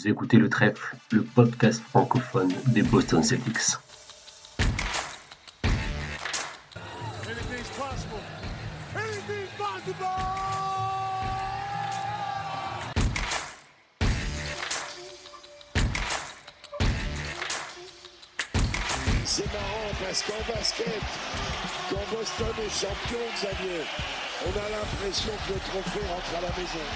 Vous écoutez Le Trèfle, le podcast francophone des Boston Celtics. Anything's possible. Anything's possible. C'est marrant parce qu'en basket, quand Boston est champion, Xavier, on a l'impression que le trophée rentre à la maison.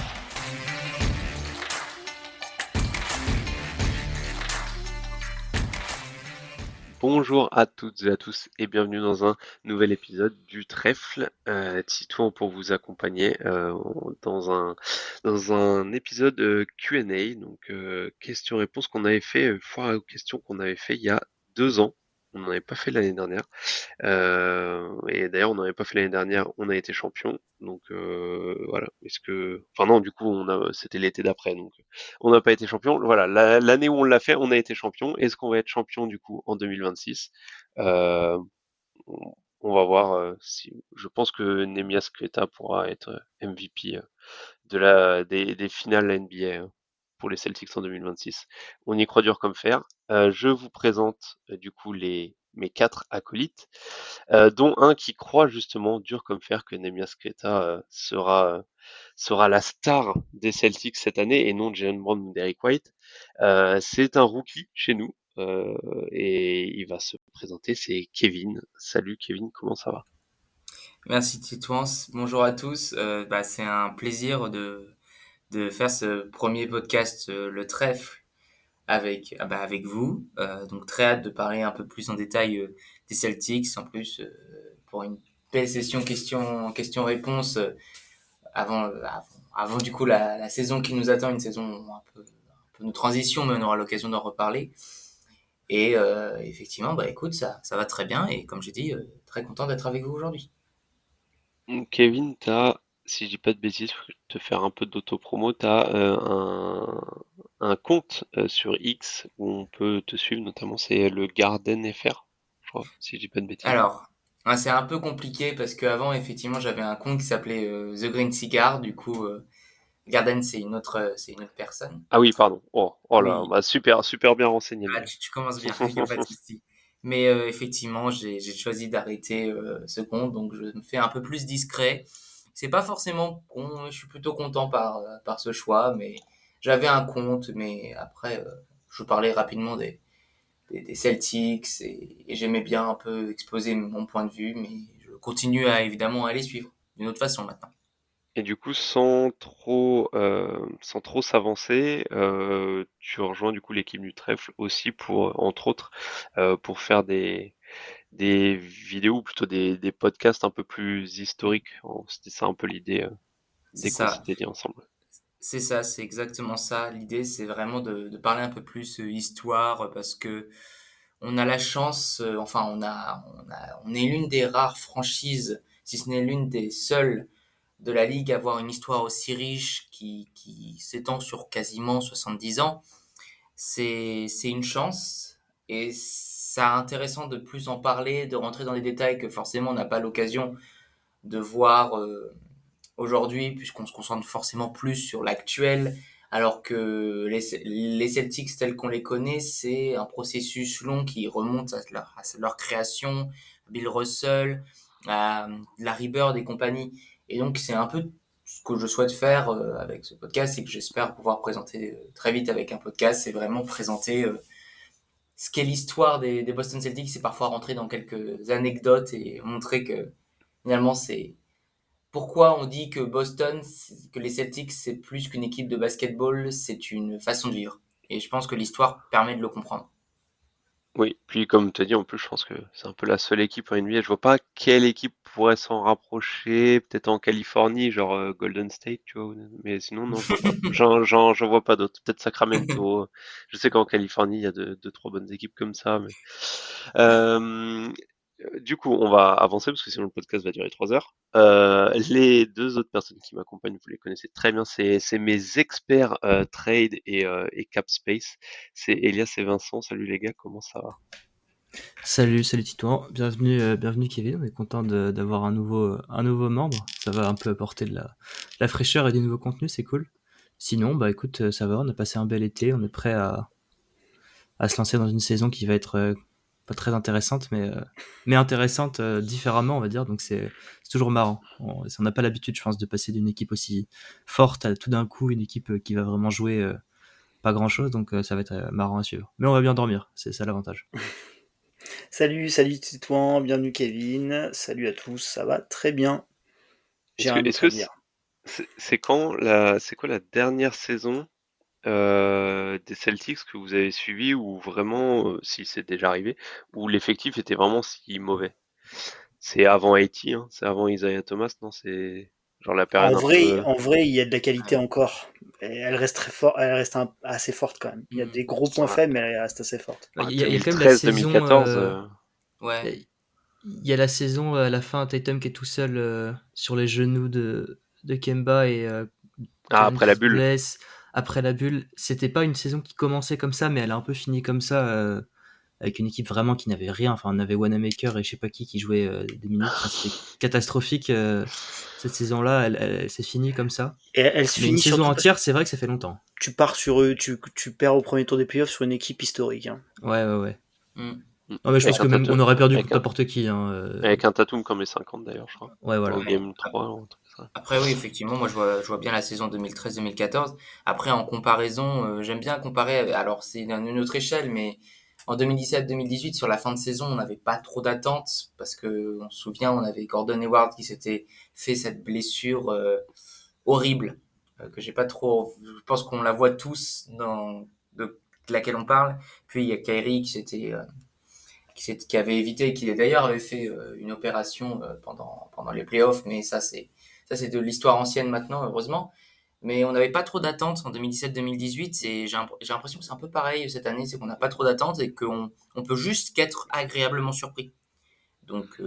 Bonjour à toutes et à tous et bienvenue dans un nouvel épisode du Trèfle. Titouan pour vous accompagner dans un épisode Q&A, donc questions-réponses qu'on avait fait, foire aux questions qu'on avait fait il y a 2 ans. On n'en avait pas fait l'année dernière. Et d'ailleurs, on n'en avait pas fait l'année dernière, on a été champion. Donc voilà. Enfin non, du coup, c'était l'été d'après, donc on n'a pas été champion. Voilà, l'année où on l'a fait, on a été champion. Est-ce qu'on va être champion du coup en 2026? Euh, on va voir si. Je pense que Nemias Queta pourra être MVP des finales NBA pour les Celtics en 2026. On y croit dur comme fer. Je vous présente du coup mes 4 acolytes, dont un qui croit justement dur comme fer que Nemias Queta sera la star des Celtics cette année et non Jalen Brown ou Derrick White. C'est un rookie chez nous et il va se présenter, c'est Kevin. Salut Kevin, comment ça va? Merci Titouan, bonjour à tous. C'est un plaisir de faire ce premier podcast, le trèfle, avec vous. Donc très hâte de parler un peu plus en détail des Celtics. En plus, pour une belle session questions-réponses avant du coup la saison qui nous attend, une saison un peu de transition, mais on aura l'occasion d'en reparler. Et effectivement, écoute, ça va très bien. Et comme j'ai dit, très content d'être avec vous aujourd'hui. Kevin, si je dis pas de bêtises, pour te faire un peu d'autopromo, t'as un compte sur X où on peut te suivre, notamment c'est le Garden FR, je crois, si je dis pas de bêtises. Alors, c'est un peu compliqué parce qu'avant, effectivement, j'avais un compte qui s'appelait The Green Cigar. Du coup, Garden, c'est une autre personne. Ah oui, pardon. Oh là, Oui, bah super, super bien renseigné le gars. tu commences bien, il n'y a pas de souci. Mais effectivement, j'ai choisi d'arrêter ce compte, donc je me fais un peu plus discret. C'est pas forcément con, je suis plutôt content par ce choix, mais j'avais un compte, mais après, je parlais rapidement des Celtics et j'aimais bien un peu exposer mon point de vue, mais je continue évidemment à les suivre d'une autre façon maintenant. Et du coup, sans trop s'avancer, tu rejoins du coup l'équipe du Trèfle aussi pour, entre autres, pour faire des vidéos, ou plutôt des podcasts un peu plus historiques. C'était ça un peu l'idée C'est dès qu'on ça, s'était dit ensemble. c'est ça, c'est exactement ça. L'idée, c'est vraiment de parler un peu plus histoire parce que on a la chance, enfin, on est l'une des rares franchises, si ce n'est l'une des seules de la ligue à avoir une histoire aussi riche qui s'étend sur quasiment 70 ans. C'est une chance et c'est intéressant de plus en parler, de rentrer dans des détails que forcément on n'a pas l'occasion de voir aujourd'hui puisqu'on se concentre forcément plus sur l'actuel alors que les Celtics tels qu'on les connaît, c'est un processus long qui remonte à leur création, Bill Russell, à Larry Bird et compagnie. Et donc c'est un peu ce que je souhaite faire avec ce podcast et que j'espère pouvoir présenter très vite avec un podcast, c'est vraiment présenter ce qu'est l'histoire des Boston Celtics, c'est parfois rentrer dans quelques anecdotes et montrer que finalement c'est pourquoi on dit que que les Celtics c'est plus qu'une équipe de basketball, c'est une façon de vivre. Et je pense que l'histoire permet de le comprendre. Oui, puis comme tu as dit, en plus, je pense que c'est un peu la seule équipe en NBA. Je vois pas quelle équipe pourrait s'en rapprocher. Peut-être en Californie, genre Golden State, tu vois. Mais sinon, non, je vois pas. J'en vois pas d'autres. Peut-être Sacramento. Je sais qu'en Californie, il y a deux, trois bonnes équipes comme ça. Mais Euh, du coup, on va avancer parce que sinon le podcast va durer 3 heures. Les deux autres personnes qui m'accompagnent, vous les connaissez très bien, c'est mes experts trade et cap space. C'est Elias et Vincent. Salut les gars, comment ça va? Salut Titouan, bienvenue Kevin, on est content d'avoir un nouveau membre, ça va un peu apporter de la fraîcheur et du nouveau contenu, c'est cool. Sinon, bah écoute, ça va, on a passé un bel été, on est prêt à se lancer dans une saison qui va être pas très intéressante, mais intéressante différemment, on va dire. Donc c'est toujours marrant. On n'a pas l'habitude, je pense, de passer d'une équipe aussi forte à tout d'un coup une équipe qui va vraiment jouer pas grand-chose. Donc ça va être marrant à suivre. Mais on va bien dormir, c'est ça l'avantage. Salut Titouan, bienvenue Kevin, salut à tous, ça va très bien. J'ai rien Est-ce d'autre à que dire. c'est quoi la dernière saison des Celtics que vous avez suivi ou vraiment, si c'est déjà arrivé, où l'effectif était vraiment si mauvais? C'est avant Haïti, hein, c'est avant Isaiah Thomas, non? C'est genre la période En un vrai, peu. en vrai, il y a de la qualité Ouais. encore. Et elle reste très forte, elle reste assez forte quand même. Il y a Mm. des gros points Ouais, faibles, mais elle reste assez forte. Il ouais, y a quand même la saison. 2013-2014. Il y, Ouais. a il y a la saison à la fin, Tatum qui est tout seul sur les genoux de Kemba et Ah, Jalen après la qui se bulle. blesse après la bulle. C'était pas une saison qui commençait comme ça, mais elle a un peu fini comme ça, avec une équipe vraiment qui n'avait rien. Enfin, on avait Wanamaker et je sais pas qui jouait des minutes. Enfin, c'était catastrophique cette saison-là. Elle s'est finie comme ça. Et elle se Mais une finit saison surtout parce que entière, c'est vrai que ça fait longtemps. tu pars sur eux, tu perds au premier tour des playoffs sur une équipe historique, hein. Ouais. Mm. Mm. Non, mais je pense Avec que un même tatou, on aurait perdu avec contre un, n'importe qui, hein. avec un Tatum comme les 50 d'ailleurs, je crois. Ouais, Au voilà. Ouais. game 3 ou un truc comme ça. Après, oui, effectivement, moi, je vois bien la saison 2013-2014. Après, en comparaison, j'aime bien comparer. Alors, c'est une autre échelle, mais en 2017-2018, sur la fin de saison, on n'avait pas trop d'attentes parce que, on se souvient, on avait Gordon Hayward qui s'était fait cette blessure horrible que j'ai pas trop. Je pense qu'on la voit tous de laquelle on parle. Puis il y a Kyrie qui avait évité, qui d'ailleurs avait fait une opération pendant les playoffs, mais ça c'est de l'histoire ancienne maintenant, heureusement. Mais on n'avait pas trop d'attentes en 2017-2018 et j'ai l'impression que c'est un peu pareil cette année, c'est qu'on n'a pas trop d'attentes et qu'on peut juste qu'être agréablement surpris. Donc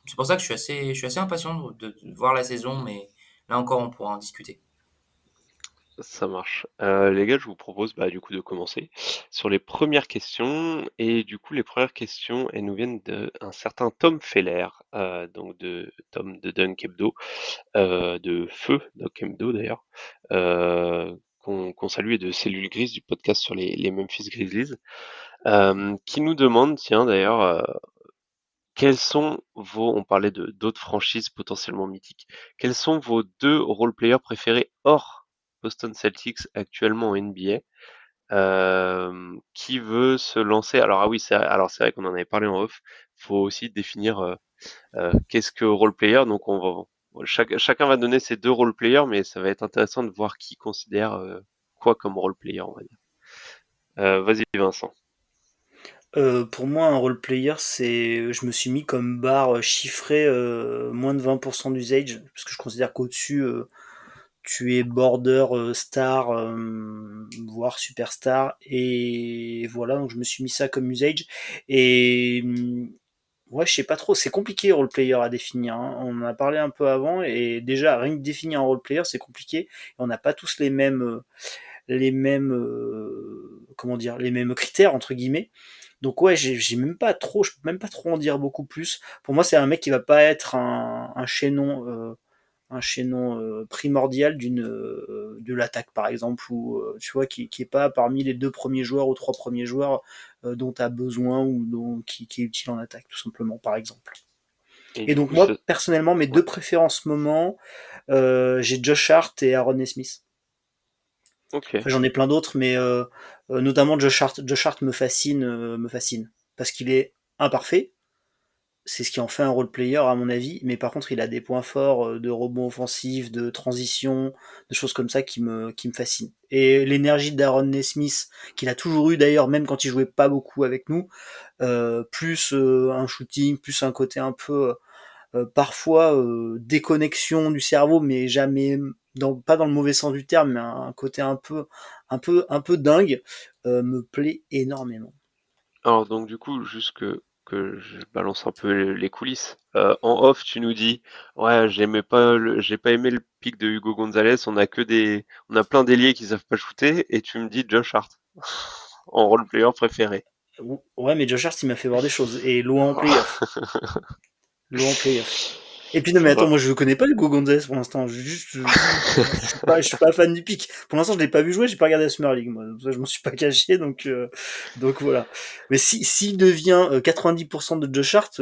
c'est pour ça que je suis assez impatient de voir la saison, mais là encore on pourra en discuter. Ça marche. Les gars, je vous propose bah, du coup de commencer sur les premières questions. Et du coup, les premières questions, elles nous viennent d'un certain Tom Feller, donc de Tom de Dunk Hebdo, de Feu Dunk Hebdo d'ailleurs, qu'on salue et de Cellule Grise du podcast sur les Memphis Grizzlies, qui nous demande, tiens d'ailleurs, quels sont on parlait de d'autres franchises potentiellement mythiques, quels sont vos deux role-players préférés hors Boston Celtics actuellement en NBA? Qui veut se lancer? Alors ah oui, c'est vrai qu'on en avait parlé en off. Faut aussi définir qu'est-ce que role-player. Donc chacun va donner ses deux role-players, mais ça va être intéressant de voir qui considère quoi comme role-player, on va dire. Vas-y Vincent. Pour moi, un role player, je me suis mis comme barre chiffrée moins de 20% d'usage, parce que je considère qu'au-dessus, tu es border star, voire superstar, et voilà, donc je me suis mis ça comme usage. Et ouais, je sais pas trop, c'est compliqué role player à définir, hein. On en a parlé un peu avant, et déjà, rien que définir un role player, c'est compliqué, et on n'a pas tous comment dire, les mêmes critères, entre guillemets. Donc ouais, j'ai même pas trop, je peux même pas trop en dire beaucoup plus. Pour moi, c'est un mec qui va pas être un chaînon primordial de l'attaque par exemple, ou tu vois, qui est pas parmi les deux premiers joueurs ou trois premiers joueurs dont tu as besoin, ou qui est utile en attaque tout simplement par exemple. Et Et du donc coup, moi personnellement, mes ouais, deux préférences en ce moment, j'ai Josh Hart et Aaron Smith. ok. Enfin, j'en ai plein d'autres, mais notamment Josh Hart. Josh Hart me fascine parce qu'il est imparfait. C'est ce qui en fait un role player à mon avis, mais par contre il a des points forts de rebond offensif, de transition, de choses comme ça qui me fascinent. Et l'énergie d'Aaron Nesmith, qu'il a toujours eu d'ailleurs, même quand il jouait pas beaucoup avec nous, plus un shooting, plus un côté un peu parfois déconnexion du cerveau, mais jamais pas dans le mauvais sens du terme, mais un côté un peu dingue, me plaît énormément. Alors donc du coup, juste que je balance un peu les coulisses. En off, tu nous dis, ouais, j'ai pas aimé le pic de Hugo Gonzalez. On a plein d'ailiers qui savent pas shooter, et tu me dis Josh Hart en role player préféré. Ouais, mais Josh Hart, il m'a fait voir des choses, et loin en playoff. Loin en playoff. Et puis non, mais Ça attends, va. moi je connais pas Hugo Gonzalez pour l'instant. Je suis pas fan du pic. Pour l'instant, je l'ai pas vu jouer, j'ai pas regardé la Summer League, moi. Donc ça, je m'en suis pas caché, donc voilà. Mais s'il devient 90% de Josh Hart,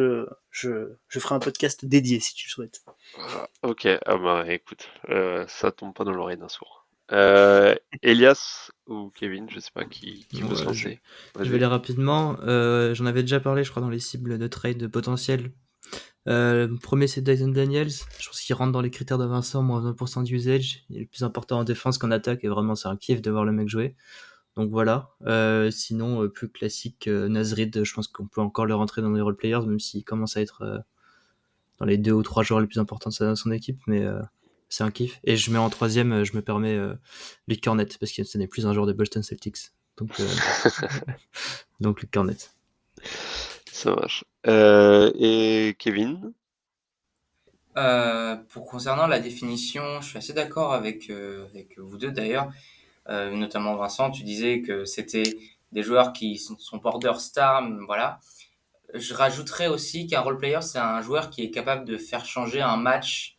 je ferai un podcast dédié si tu le souhaites. Ok, ah bah écoute, ça tombe pas dans l'oreille d'un sourd. Elias ou Kevin, je sais pas qui veut se Ouais, lancer. je vais Vas-y. aller rapidement. J'en avais déjà parlé, je crois, dans les cibles de trade potentielles. Le premier, c'est Dyson Daniels. Je pense qu'il rentre dans les critères de Vincent, moins 20% d'usage. Il est le plus important en défense qu'en attaque, et vraiment, c'est un kiff de voir le mec jouer. Donc voilà. Sinon, plus classique, Nasrid, je pense qu'on peut encore le rentrer dans les role players, même s'il commence à être dans les 2 ou 3 joueurs les plus importants de son équipe, mais c'est un kiff. Et je mets en troisième, je me permets Luke Cornet, parce que ce n'est plus un joueur de Boston Celtics. Donc Luke Cornet. Ça marche. Et Kevin? Concernant la définition, je suis assez d'accord avec vous deux d'ailleurs, notamment Vincent, tu disais que c'était des joueurs qui sont border star, voilà. Je rajouterais aussi qu'un role player, c'est un joueur qui est capable de faire changer un match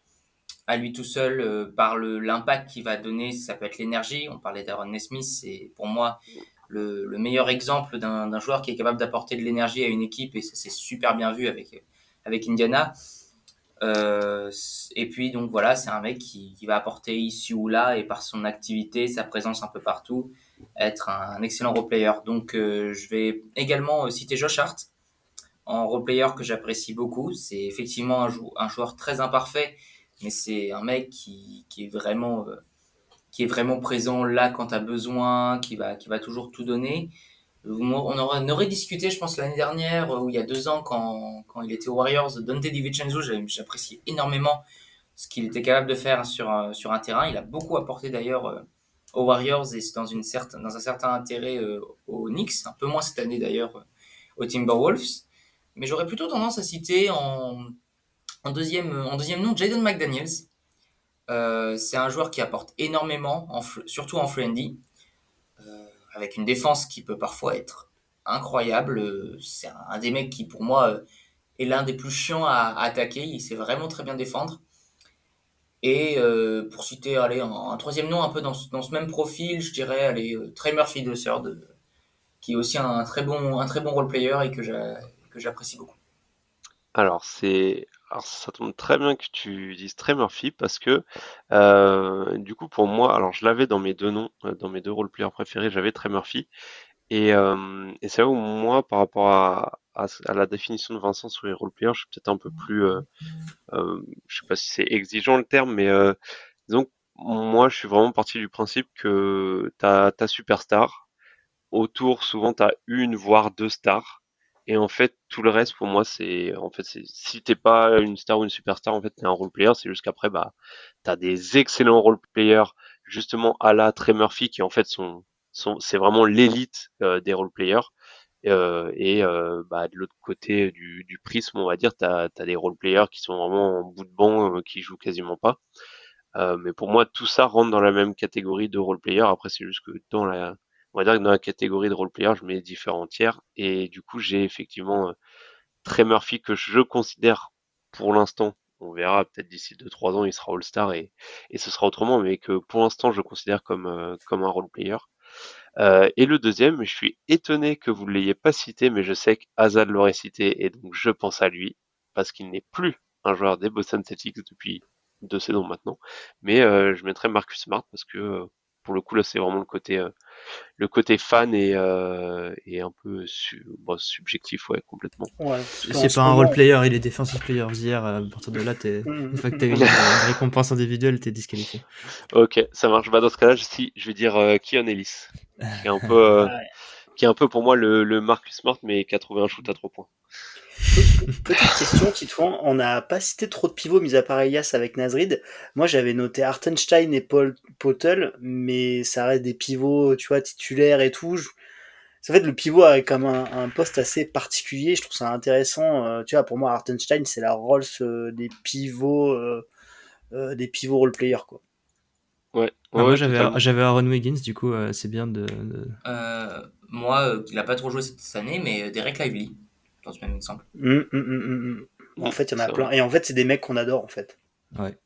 à lui tout seul par l'impact qu'il va donner. Ça peut être l'énergie. On parlait d'Aaron Nesmith, c'est pour moi le meilleur exemple d'un joueur qui est capable d'apporter de l'énergie à une équipe, et ça c'est super bien vu avec Indiana. Et puis donc voilà, c'est un mec qui va apporter ici ou là, et par son activité, sa présence un peu partout, être un excellent role player. Donc je vais également citer Josh Hart en role player que j'apprécie beaucoup. C'est effectivement un joueur très imparfait, mais c'est un mec qui est vraiment présent là quand tu as besoin, qui va toujours tout donner. On aurait discuté, je pense, l'année dernière, ou il y a 2 ans, quand il était aux Warriors, Dante DiVincenzo. J'appréciais énormément ce qu'il était capable de faire sur un terrain. Il a beaucoup apporté d'ailleurs aux Warriors, et c'est dans un certain intérêt aux Knicks, un peu moins cette année d'ailleurs aux Timberwolves. Mais j'aurais plutôt tendance à citer en deuxième nom Jaden McDaniels. C'est un joueur qui apporte énormément, surtout en free and D, avec une défense qui peut parfois être incroyable. C'est un des mecs qui, pour moi, est l'un des plus chiants à attaquer. Il sait vraiment très bien défendre. Et pour citer allez, un troisième nom un peu dans ce même profil, je dirais allez, Trey Murphy de Third, qui est aussi un très bon role player et que j'apprécie beaucoup. Alors ça tombe très bien que tu dises Trey Murphy parce que du coup pour moi, alors je l'avais dans mes deux noms, dans mes deux role-players préférés, j'avais Trey Murphy et c'est là où moi par rapport à la définition de Vincent sur les role-players, je suis peut-être un peu plus, je sais pas si c'est exigeant le terme, mais disons que moi je suis vraiment parti du principe que t'as ta superstar. Autour, souvent, tu as une voire deux stars. Et en fait, tout le reste, pour moi, si t'es pas une star ou une superstar, en fait, t'es un role player. C'est juste qu'après, bah, t'as des excellents role players, justement, à la Trey Murphy, qui en fait c'est vraiment l'élite des role players. Bah, de l'autre côté du prisme, on va dire, t'as des role players qui sont vraiment en bout de banc, qui jouent quasiment pas. Mais pour moi, tout ça rentre dans la même catégorie de role player. Après, c'est juste que on va dire que dans la catégorie de role player, je mets différents tiers. Et du coup, j'ai effectivement Trey Murphy que je considère pour l'instant. On verra peut-être d'ici 2-3 ans, il sera All-Star et ce sera autrement, mais que pour l'instant, je considère comme un role player. Et le deuxième, je suis étonné que vous ne l'ayez pas cité, mais je sais qu'Azad l'aurait cité et donc je pense à lui parce qu'il n'est plus un joueur des Boston Celtics depuis 2 saisons maintenant. Mais je mettrais Marcus Smart parce que pour le coup là, c'est vraiment le côté fan et un peu bon, subjectif, ouais, complètement. Ouais, parce qu'en C'est ce pas un role moment. player, il est defensive player of the year. À partir de là, une fois que t'as une récompense individuelle, t'es disqualifié. Ok, ça marche. Bah dans ce cas-là, si je vais dire Keon Ellis, qui est un peu Ouais. qui est un peu pour moi le Marcus Smart, mais qui a trouvé un shoot à 3 points. Petite question, Titouan, on n'a pas cité trop de pivots, mis à part Elias avec Nasrid. Moi, j'avais noté Hartenstein et Paul Potel, mais ça reste des pivots, tu vois, titulaires et tout. En fait, le pivot a quand même un poste assez particulier. Je trouve ça intéressant. Tu vois, pour moi, Hartenstein, c'est la Rolls des pivots role-player, quoi. Ouais, ouais, Bah, moi, ouais, totalement. j'avais Aaron Wiggins, du coup, c'est bien Moi, qui n'a pas trop joué cette année, mais Derek Lively, dans ce même exemple. Hum, hum, hum, hum, hum. En fait, il y en a c'est vrai. plein. Et en fait, c'est des mecs qu'on adore, en fait. Ouais.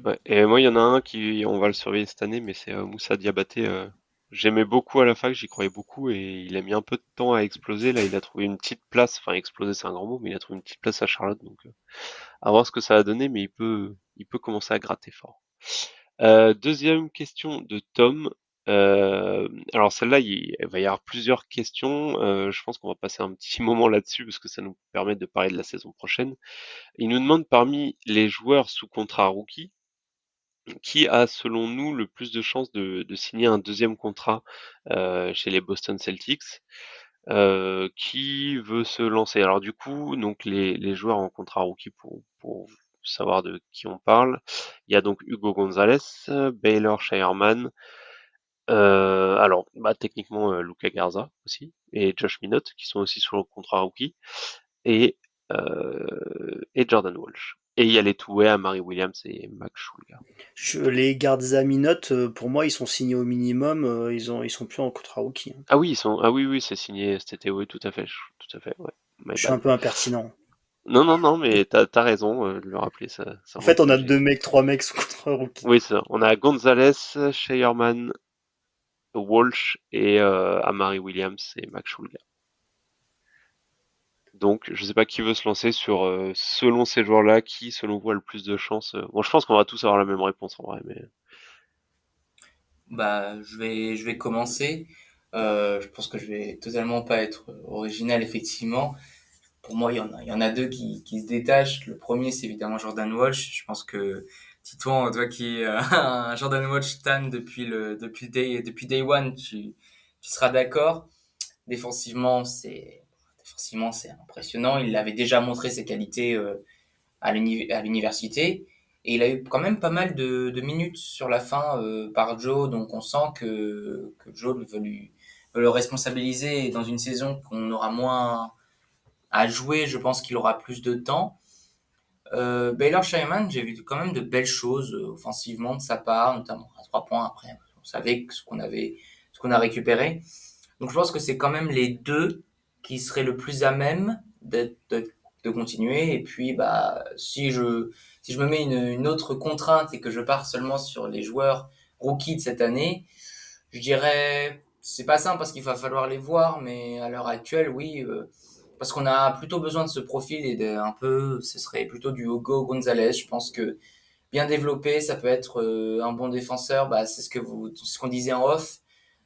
Ouais. Et moi, il y en a un qui, on va le surveiller cette année, mais c'est Moussa Diabaté. J'aimais beaucoup à la fac, j'y croyais beaucoup, et il a mis un peu de temps à exploser. Là, il a trouvé une petite place. Enfin, exploser, c'est un grand mot, mais il a trouvé une petite place à Charlotte. Donc, à voir ce que ça va donner, mais il peut commencer à gratter fort. Deuxième question de Tom. Alors celle-là, il va y avoir plusieurs questions. Je pense qu'on va passer un petit moment là-dessus parce que ça nous permet de parler de la saison prochaine. Il nous demande parmi les joueurs sous contrat rookie, qui a selon nous le plus de chances de signer un deuxième contrat chez les Boston Celtics. Qui veut se lancer? Alors du coup, donc les joueurs en contrat rookie pour savoir de qui on parle. Il y a donc Hugo Gonzalez, Baylor Scheierman, alors bah techniquement Luka Garza aussi et Josh Minott qui sont aussi sur le contrat rookie et et Jordan Walsh. Et il y a les two-way à Mary Williams et Max Schulga. Les gardes minutes, pour moi, ils sont signés au minimum. Ils sont plus en contrat rookie, hein. Ah oui, oui, c'est signé cet été, oui, tout à fait, tout à fait, ouais. My Je suis un bad. peu impertinent. Non, mais t'as raison de le rappeler, ça En remonte fait, on a logique. deux mecs, trois mecs sous contrat rookie. Oui, c'est ça. On a Gonzalez, Scheierman, Walsh et Amari Williams et Max Schulga. Donc, je sais pas qui veut se lancer sur, selon ces joueurs-là, qui, selon vous, a le plus de chances. Bon, je pense qu'on va tous avoir la même réponse en vrai, mais Bah, je vais commencer. Je pense que je vais totalement pas être original, effectivement. Pour moi, il y en a deux qui se détachent. Le premier, c'est évidemment Jordan Walsh. Je pense que Titouan, toi qui es un Jordan Walsh stan depuis day one, tu seras d'accord. Défensivement, c'est impressionnant. Il avait déjà montré ses qualités à l'université. Et il a eu quand même pas mal de minutes sur la fin par Joe, donc on sent que Joe veut le responsabiliser. Et dans une saison qu'on aura moins à jouer, je pense qu'il aura plus de temps. Baylor Scheierman, j'ai vu quand même de belles choses offensivement de sa part, notamment à 3 points après. On savait ce qu'on a récupéré. Donc je pense que c'est quand même les deux qui seraient le plus à même de continuer. Et puis, bah, si je me mets une autre contrainte et que je pars seulement sur les joueurs rookies de cette année, je dirais, c'est pas simple parce qu'il va falloir les voir, mais à l'heure actuelle, oui, parce qu'on a plutôt besoin de ce profil et un peu, ce serait plutôt du Hugo Gonzalez. Je pense que bien développé, ça peut être un bon défenseur. Bah, c'est ce qu'on disait en off.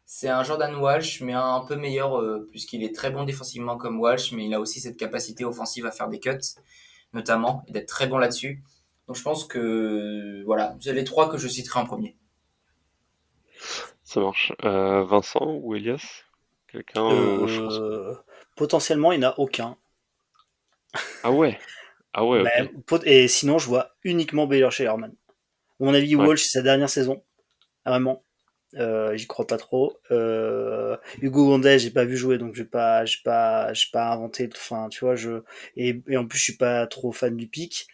C'est un Jordan Walsh, mais un peu meilleur, puisqu'il est très bon défensivement comme Walsh, mais il a aussi cette capacité offensive à faire des cuts, notamment, et d'être très bon là-dessus. Donc je pense que, voilà, c'est les trois que je citerai en premier. ça marche. Vincent ou Elias? Quelqu'un aux chances? Euh, Potentiellement, il n'y en a aucun. Ah ouais, ah ouais, ok. Et sinon, je vois uniquement Baylor Scheierman. À mon avis, Ouais. Walsh, c'est sa dernière saison. Vraiment. J'y crois pas trop. Hugo Gonzalez, j'ai pas vu jouer, donc j'ai pas inventé. Enfin, tu vois, et en plus, je suis pas trop fan du pic.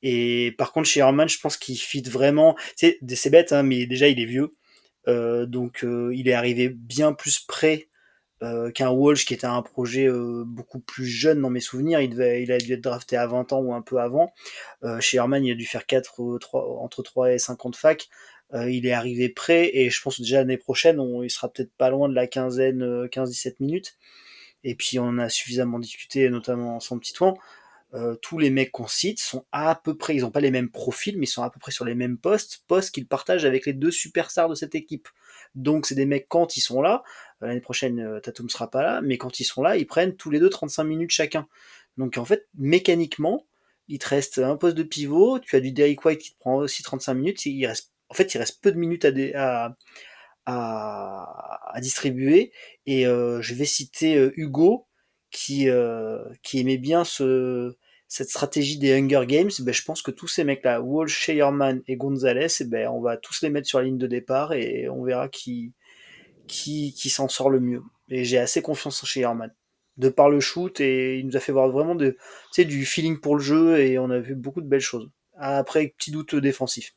Et par contre, chez Herman, je pense qu'il fit vraiment. Tu sais, c'est bête, hein, mais déjà, il est vieux. Donc, il est arrivé bien plus près qu'un Walsh qui était un projet beaucoup plus jeune dans mes souvenirs. Il a dû être drafté à 20 ans ou un peu avant. Chez Herman, il a dû faire 3, entre 3 et 5 ans de fac. Il est arrivé prêt et je pense que déjà l'année prochaine, il sera peut-être pas loin de la quinzaine, 15-17 minutes. Et puis on en a suffisamment discuté, notamment sans petit toit. Tous les mecs qu'on cite sont à peu près, ils n'ont pas les mêmes profils, mais ils sont à peu près sur les mêmes postes qu'ils partagent avec les deux superstars de cette équipe. Donc c'est des mecs, quand ils sont là, l'année prochaine Tatum sera pas là, mais quand ils sont là, ils prennent tous les deux 35 minutes chacun. Donc en fait, mécaniquement, il te reste un poste de pivot, tu as du Derrick White qui te prend aussi 35 minutes, il reste peu de minutes à distribuer. Et je vais citer Hugo, qui aimait bien cette stratégie des Hunger Games. Ben, je pense que tous ces mecs-là, Walsh, Scheierman et Gonzalez, eh ben, on va tous les mettre sur la ligne de départ et on verra qui s'en sort le mieux. Et j'ai assez confiance en Scheierman. De par le shoot, et il nous a fait voir vraiment du feeling pour le jeu, et on a vu beaucoup de belles choses. Après, petit doute défensif.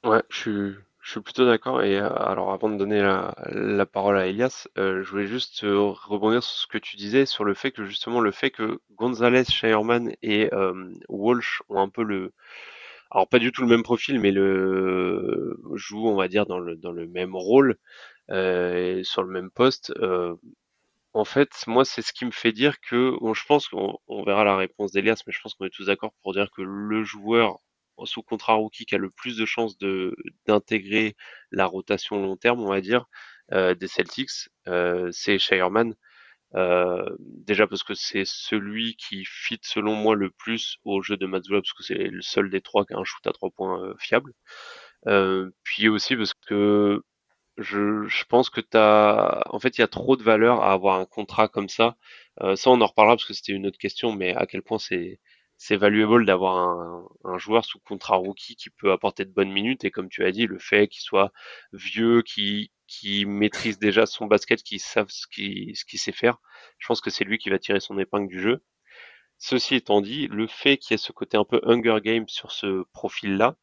Ouais, je Je suis plutôt d'accord. Et alors, avant de donner la parole à Elias, je voulais juste rebondir sur ce que tu disais, sur le fait que justement, le fait que Gonzalez, Shireman et Walsh ont un peu alors pas du tout le même profil, mais jouent, on va dire, dans le même rôle, et sur le même poste. En fait, moi, c'est ce qui me fait dire que, bon, je pense qu'on verra la réponse d'Elias, mais je pense qu'on est tous d'accord pour dire que le joueur sous contrat rookie qui a le plus de chances d'intégrer la rotation long terme, on va dire, des Celtics, c'est Shireman. Déjà parce que c'est celui qui fit selon moi le plus au jeu de Mazzulla, parce que c'est le seul des trois qui a un shoot à 3 points fiable. Puis aussi parce que je pense que en fait, il y a trop de valeur à avoir un contrat comme ça. Ça, on en reparlera parce que c'était une autre question, mais à quel point c'est valuable d'avoir un joueur sous contrat rookie qui peut apporter de bonnes minutes. Et comme tu as dit, le fait qu'il soit vieux, qui maîtrise déjà son basket, qui savent ce qu'il sait faire, je pense que c'est lui qui va tirer son épingle du jeu. Ceci étant dit, le fait qu'il y ait ce côté un peu Hunger Games sur ce profil-là,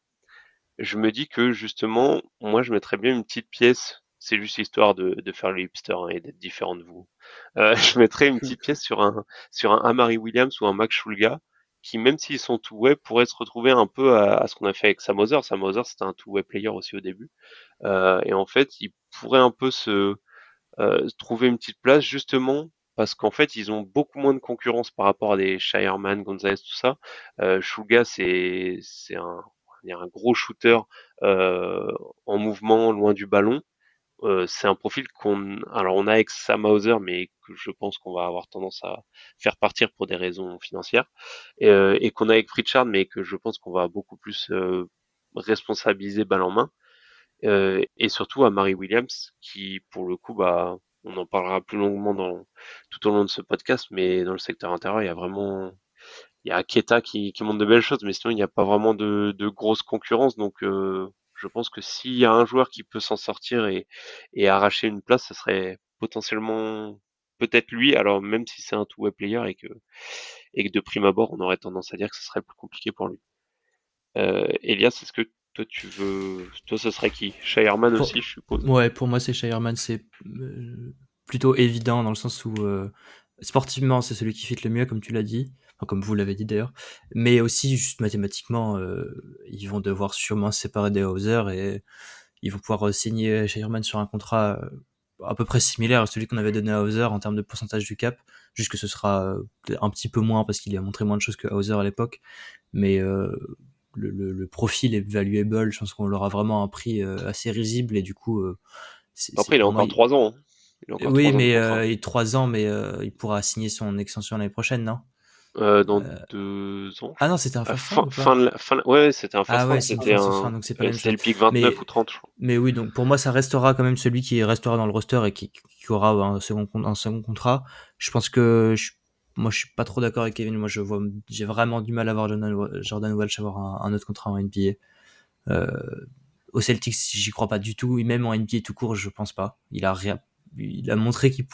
je me dis que justement, moi, je mettrais bien une petite pièce. C'est juste histoire de faire le hipster, hein, et d'être différent de vous. Je mettrais une petite pièce sur un Amari Williams ou un Max Shulga, qui, même s'ils sont two-way, pourraient se retrouver un peu à ce qu'on a fait avec Sam Hauser. Sam Hauser, c'était un two-way player aussi au début. Et en fait, ils pourraient un peu trouver une petite place, justement parce qu'en fait, ils ont beaucoup moins de concurrence par rapport à des Shireman, Gonzalez, tout ça. Shulga, c'est un gros shooter en mouvement, loin du ballon. C'est un profil alors on a avec Sam Hauser, mais que je pense qu'on va avoir tendance à faire partir pour des raisons financières, et qu'on a avec Pritchard, mais que je pense qu'on va beaucoup plus responsabiliser balle en main. Et surtout à Mary Williams, qui pour le coup, bah, on en parlera plus longuement tout au long de ce podcast, mais dans le secteur intérieur, il y a Keita qui montre de belles choses, mais sinon il n'y a pas vraiment de grosse concurrence. Donc je pense que s'il y a un joueur qui peut s'en sortir et arracher une place, ce serait potentiellement peut-être lui. Alors même si c'est un two-way player et que de prime abord, on aurait tendance à dire que ce serait plus compliqué pour lui. Elias, est-ce que toi, ce serait qui? Shireman Pour- aussi, je suppose. Ouais, pour moi, c'est Shireman, c'est plutôt évident dans le sens où sportivement, c'est celui qui fit le mieux, comme tu l'as dit, enfin, comme vous l'avez dit d'ailleurs, mais aussi juste mathématiquement, ils vont devoir sûrement se séparer des Hauser et ils vont pouvoir signer Shireman sur un contrat à peu près similaire à celui qu'on avait donné à Hauser en termes de pourcentage du cap, juste que ce sera un petit peu moins parce qu'il a montré moins de choses que Hauser à l'époque, mais le profil est valuable, je pense qu'on leur a vraiment un prix assez risible et du coup, Après, il a pour moi, encore 3 ans, hein. Il a encore oui, 3 ans de mais contrat. il a 3 ans, mais il pourra signer son extension l'année prochaine, non? Dans Euh, 2 ans, Ah non, c'était un à first round ou pas? ouais, c'était un Ah first ouais, round, c'est une c'était first round, donc c'est pas la même c'était chose. le pick 29 ou Mais 30, je crois. Mais oui, donc pour moi, ça restera quand même celui qui restera dans le roster et qui aura un second contrat. Je pense que moi, je suis pas trop d'accord avec Kevin. Moi, j'ai vraiment du mal à voir Jordan Walsh avoir un autre contrat en NBA. Au Celtics, j'y crois pas du tout. Et même en NBA tout court, je pense pas. Il a montré qu'il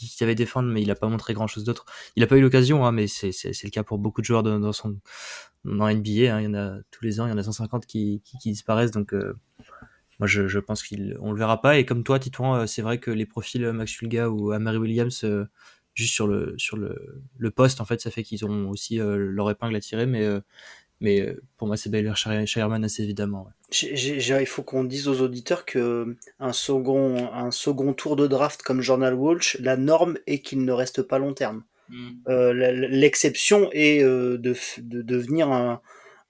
savait défendre, mais il a pas montré grand chose d'autre. Il a pas eu l'occasion, hein, mais c'est le cas pour beaucoup de joueurs dans NBA. Hein. Il y en a tous les ans, il y en a 150 qui disparaissent. Donc, moi, je pense qu'on le verra pas. Et comme toi, Titouan, c'est vrai que les profils Max Fulga ou Amari Williams, juste sur le poste, en fait, ça fait qu'ils auront aussi leur épingle à tirer. Mais pour moi, c'est Baylor Shireman assez évidemment. Ouais. Il faut qu'on dise aux auditeurs que un second tour de draft comme Jordan Walsh, la norme est qu'il ne reste pas long terme. L'exception est de devenir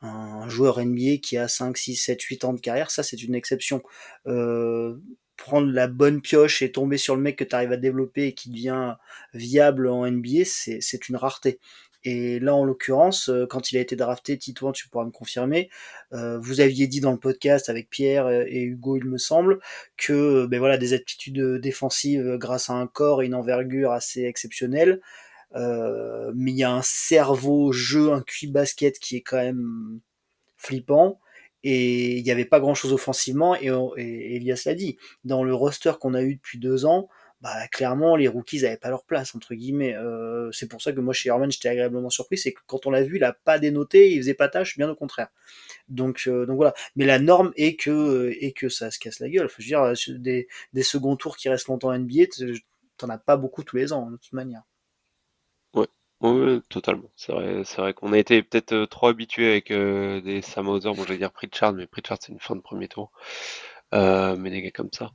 un joueur NBA qui a 5, 6, 7, 8 ans de carrière, ça c'est une exception. Prendre la bonne pioche et tomber sur le mec que tu arrives à développer et qui devient viable en NBA, c'est une rareté. Et là, en l'occurrence, quand il a été drafté, Titouan, tu pourras me confirmer, vous aviez dit dans le podcast avec Pierre et Hugo, il me semble, que ben voilà, des aptitudes défensives grâce à un corps et une envergure assez exceptionnelle, mais il y a un cerveau jeu, un QI basket qui est quand même flippant, et il n'y avait pas grand chose offensivement, et Elias l'a dit, dans le roster qu'on a eu depuis 2 ans, bah clairement les rookies n'avaient pas leur place entre guillemets. C'est pour ça que moi chez Herman j'étais agréablement surpris, c'est que quand on l'a vu, il a pas dénoté, il faisait pas tâche, bien au contraire. Donc voilà. Mais la norme est que ça se casse la gueule. Enfin, je veux dire, des seconds tours qui restent longtemps en NBA, t'en as pas beaucoup tous les ans, de toute manière. Ouais, ouais, ouais, totalement. C'est vrai qu'on a été peut-être trop habitués avec des Sam Hauser. Bon, j'allais dire Pritchard, mais Pritchard c'est une fin de premier tour. Mais des gars comme ça.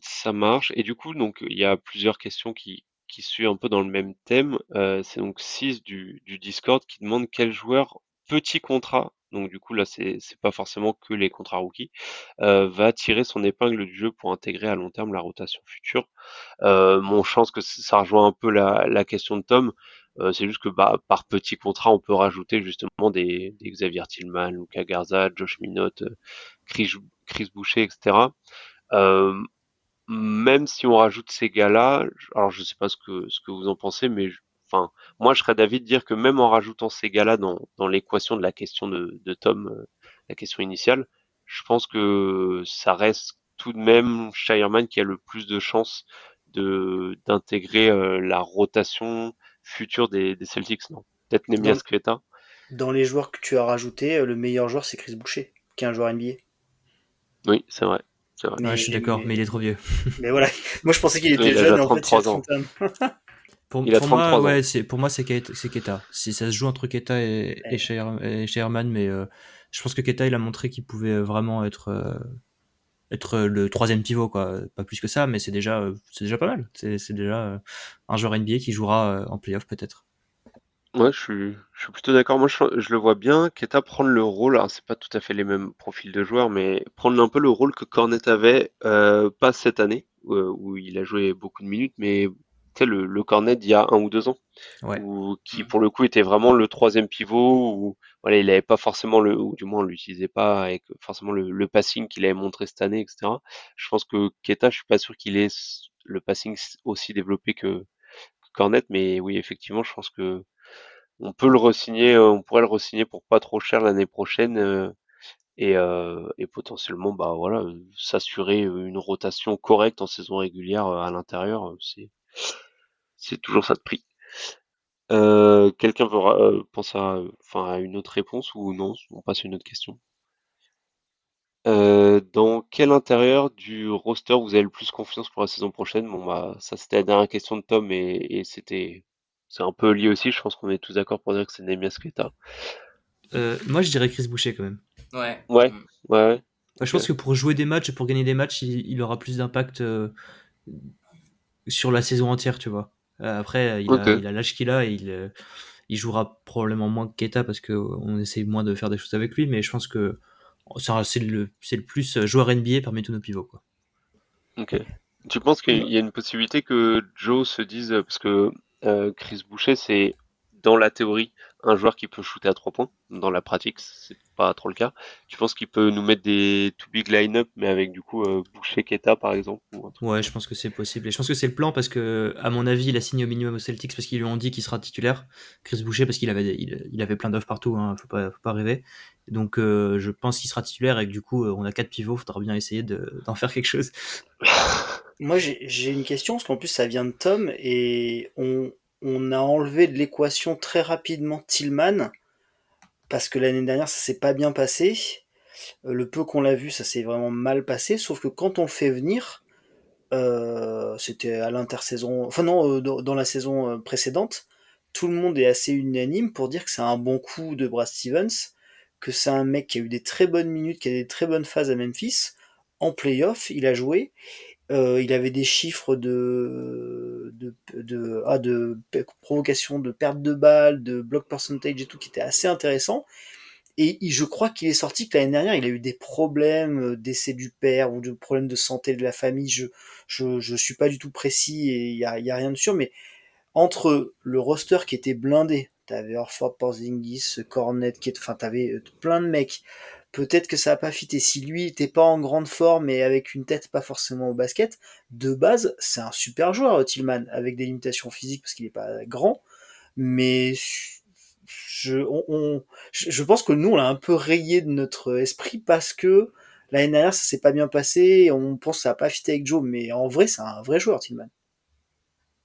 Ça marche. Et du coup, donc il y a plusieurs questions qui suivent un peu dans le même thème. C'est donc 6 du Discord qui demande quel joueur petit contrat. Donc du coup là c'est pas forcément que les contrats rookies, va tirer son épingle du jeu pour intégrer à long terme la rotation future. Bon, je pense que ça rejoint un peu la question de Tom. C'est juste que bah, par petit contrat, on peut rajouter justement des Xavier Tillman, Luka Garza, Josh Minott, Chris, Chris Boucher, etc. Euh, Même si on rajoute ces gars-là, alors je sais pas ce que vous en pensez, mais enfin, moi je serais d'avis de dire que même en rajoutant ces gars-là dans l'équation de la question de Tom, la question initiale, je pense que ça reste tout de même Shireman qui a le plus de chances d'intégrer la rotation future des Celtics, non? Peut-être Dans, Nemias Queta. dans les joueurs que tu as rajoutés, le meilleur joueur c'est Chris Boucher, qui est un joueur NBA. Oui, c'est vrai, c'est vrai. Ouais, je suis d'accord, mais il est trop vieux. Mais voilà, moi je pensais qu'il Oui, était il a jeune déjà et en fait c'est 33 ans. Phantom. Il a Pour moi, 33 ans. ouais, pour moi, c'est Keta. Si ça se joue entre Keta et Sherman, mais je pense que Keta, il a montré qu'il pouvait vraiment être le troisième pivot, quoi. Pas plus que ça, mais c'est déjà pas mal. C'est déjà un joueur NBA qui jouera en playoff, peut-être. Ouais, je suis plutôt d'accord. Moi, je le vois bien, Keita prendre le rôle, alors c'est pas tout à fait les mêmes profils de joueurs, mais prendre un peu le rôle que Cornet avait, pas cette année, où il a joué beaucoup de minutes, mais tu sais, le Cornet d'il y a 1 ou 2 ans, Ouais. où, qui pour le coup était vraiment le troisième pivot, où voilà, il avait pas forcément ou du moins on l'utilisait pas avec forcément le passing qu'il avait montré cette année, etc. Je pense que Keita, je suis pas sûr qu'il ait le passing aussi développé que Cornet, mais oui, effectivement, je pense que on peut le re-signer, on pourrait le re-signer pour pas trop cher l'année prochaine et potentiellement bah voilà s'assurer une rotation correcte en saison régulière à l'intérieur, c'est toujours ça de prix. Quelqu'un veut pense à enfin à une autre réponse ou non, on passe à une autre question. Dans quel intérieur du roster vous avez le plus confiance pour la saison prochaine? Bon bah ça c'était la dernière question de Tom et c'est un peu lié aussi. Je pense qu'on est tous d'accord pour dire que c'est Nemias Queta. Moi, je dirais Chris Boucher quand même. Ouais. Ouais, ouais, ouais. Je Ok. pense que pour jouer des matchs et pour gagner des matchs, il aura plus d'impact sur la saison entière, tu vois. Après, Ok. il a l'âge qu'il a et il jouera probablement moins que Keita parce qu'on essaye moins de faire des choses avec lui, mais je pense que c'est le plus joueur NBA parmi tous nos pivots, quoi. Ok. Tu penses qu'il y a une possibilité que Joe se dise, parce que Chris Boucher, c'est dans la théorie un joueur qui peut shooter à 3 points. Dans la pratique, c'est pas trop le cas. Tu penses qu'il peut nous mettre des too big line-up, mais avec du coup Boucher Keta par exemple ou un truc Ouais, comme je ça. pense que c'est possible. Et je pense que c'est le plan parce que, à mon avis, il a signé au minimum aux Celtics parce qu'ils lui ont dit qu'il sera titulaire. Chris Boucher, parce il avait plein d'offres partout, hein, faut pas rêver. Donc, je pense qu'il sera titulaire et que du coup, on a 4 pivots, faudra bien essayer d'en faire quelque chose. Moi j'ai une question parce qu'en plus ça vient de Tom et on a enlevé de l'équation très rapidement Tillman parce que l'année dernière ça s'est pas bien passé. Le peu qu'on l'a vu ça s'est vraiment mal passé sauf que quand on le fait venir, c'était à l'intersaison, enfin non, dans la saison précédente, tout le monde est assez unanime pour dire que c'est un bon coup de Brad Stevens, que c'est un mec qui a eu des très bonnes minutes, qui a des très bonnes phases à Memphis. En playoff, il a joué, il avait des chiffres de provocation, de perte de balles, de block percentage et tout qui étaient assez intéressants. Et je crois qu'il est sorti que l'année dernière, il a eu des problèmes, décès du père ou de problèmes de santé de la famille. Je suis pas du tout précis et il y a rien de sûr, mais entre le roster qui était blindé, t'avais Horford, Porzingis, Cornet, enfin t'avais plein de mecs. Peut-être que ça a pas fité. Si lui était pas en grande forme et avec une tête pas forcément au basket, de base, c'est un super joueur, Tillman, avec des limitations physiques parce qu'il est pas grand, mais je pense que nous on l'a un peu rayé de notre esprit parce que L'année dernière, ça s'est pas bien passé. On pense que ça a pas fité avec Joe, mais en vrai, c'est un vrai joueur, Tillman.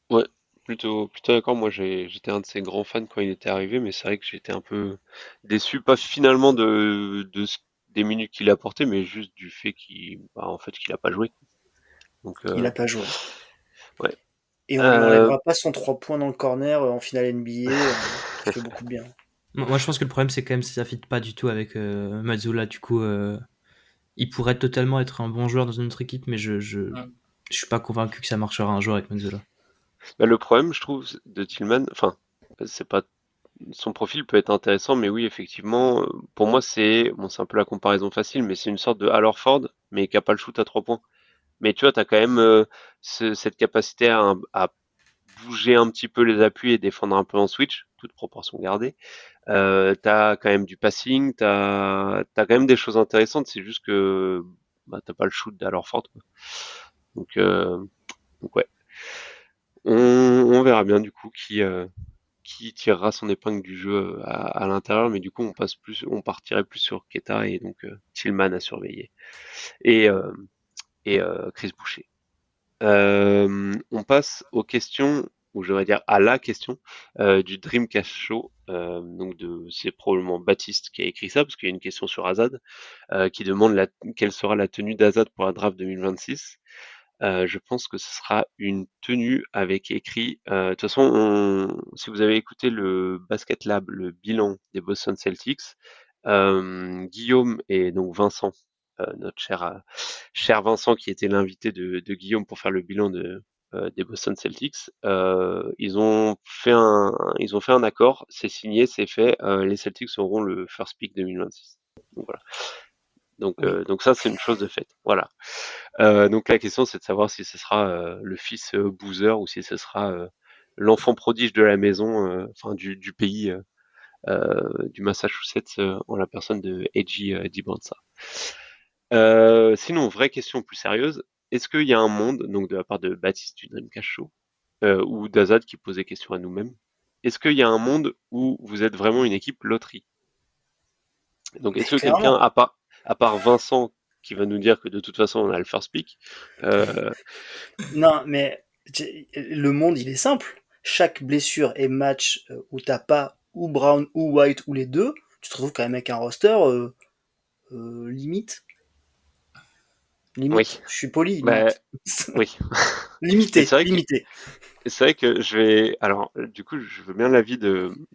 Ouais, plutôt d'accord. Moi, j'étais un de ses grands fans quand il était arrivé, mais c'est vrai que j'étais un peu déçu, pas finalement des minutes qu'il a apportées, mais juste du fait en fait, qu'il a pas joué. Donc, Il a pas joué. ouais. Et on lui Euh, enlèvera pas son 3 points dans le corner en finale NBA, qui fait beaucoup de bien. Moi, je pense que le problème, c'est quand même que ça fit pas du tout avec Mazzola. Du coup, il pourrait totalement être un bon joueur dans une autre équipe, mais Mm. je suis pas convaincu que ça marchera un jour avec Mazzola. le problème, je trouve, de Tillman, enfin, c'est pas son profil peut être intéressant, mais oui, effectivement, pour moi, c'est un peu la comparaison facile, mais c'est une sorte de Al Horford, mais qui a pas le shoot à 3 points. Mais tu vois, t'as quand même cette capacité à bouger un petit peu les appuis et défendre un peu en switch, toute proportion gardée. T'as quand même du passing, t'as quand même des choses intéressantes. C'est juste que bah, t'as pas le shoot d'Al Horford, quoi. Donc, euh, donc ouais, on verra bien du coup qui tirera son épingle du jeu à l'intérieur, mais du coup on partirait plus sur Keta et donc Tillman à surveiller et euh, et Chris Boucher. On passe aux questions, ou je devrais dire à la question du Dreamcast Show. C'est probablement Baptiste qui a écrit ça, parce qu'il y a une question sur Azad qui demande quelle sera la tenue d'Azad pour la draft 2026. Je pense que ce sera une tenue avec écrit. De toute façon, si vous avez écouté le Basket Lab, le bilan des Boston Celtics, Guillaume et donc Vincent, notre cher Vincent qui était l'invité de Guillaume pour faire le bilan des Boston Celtics, ils ont fait un accord, c'est signé, c'est fait. Les Celtics auront le first pick 2026. Donc voilà. Oui. Donc ça c'est une chose de faite. Voilà. Donc la question c'est de savoir si ce sera le fils Boozer ou si ce sera l'enfant prodige de la maison, enfin du pays, du Massachusetts, en la personne de Eiji Dibranza. Sinon, vraie question plus sérieuse, est-ce qu'il y a un monde, donc de la part de Baptiste du Dreamcast Show, ou d'Azad qui posait question à nous-mêmes, est-ce qu'il y a un monde où vous êtes vraiment une équipe loterie? Donc Mais est-ce que quelqu'un, clairement. à part Vincent, qui va nous dire que de toute façon on a le first pick, euh, Non, mais le monde, il est simple. Chaque blessure et match où t'as pas ou Brown ou White ou les deux, tu te retrouves quand même avec un roster limite. oui, Limite. Je suis poli, bah limite. oui. Mais Limité, limité. c'est vrai que je vais. Alors, du coup, je veux bien l'avis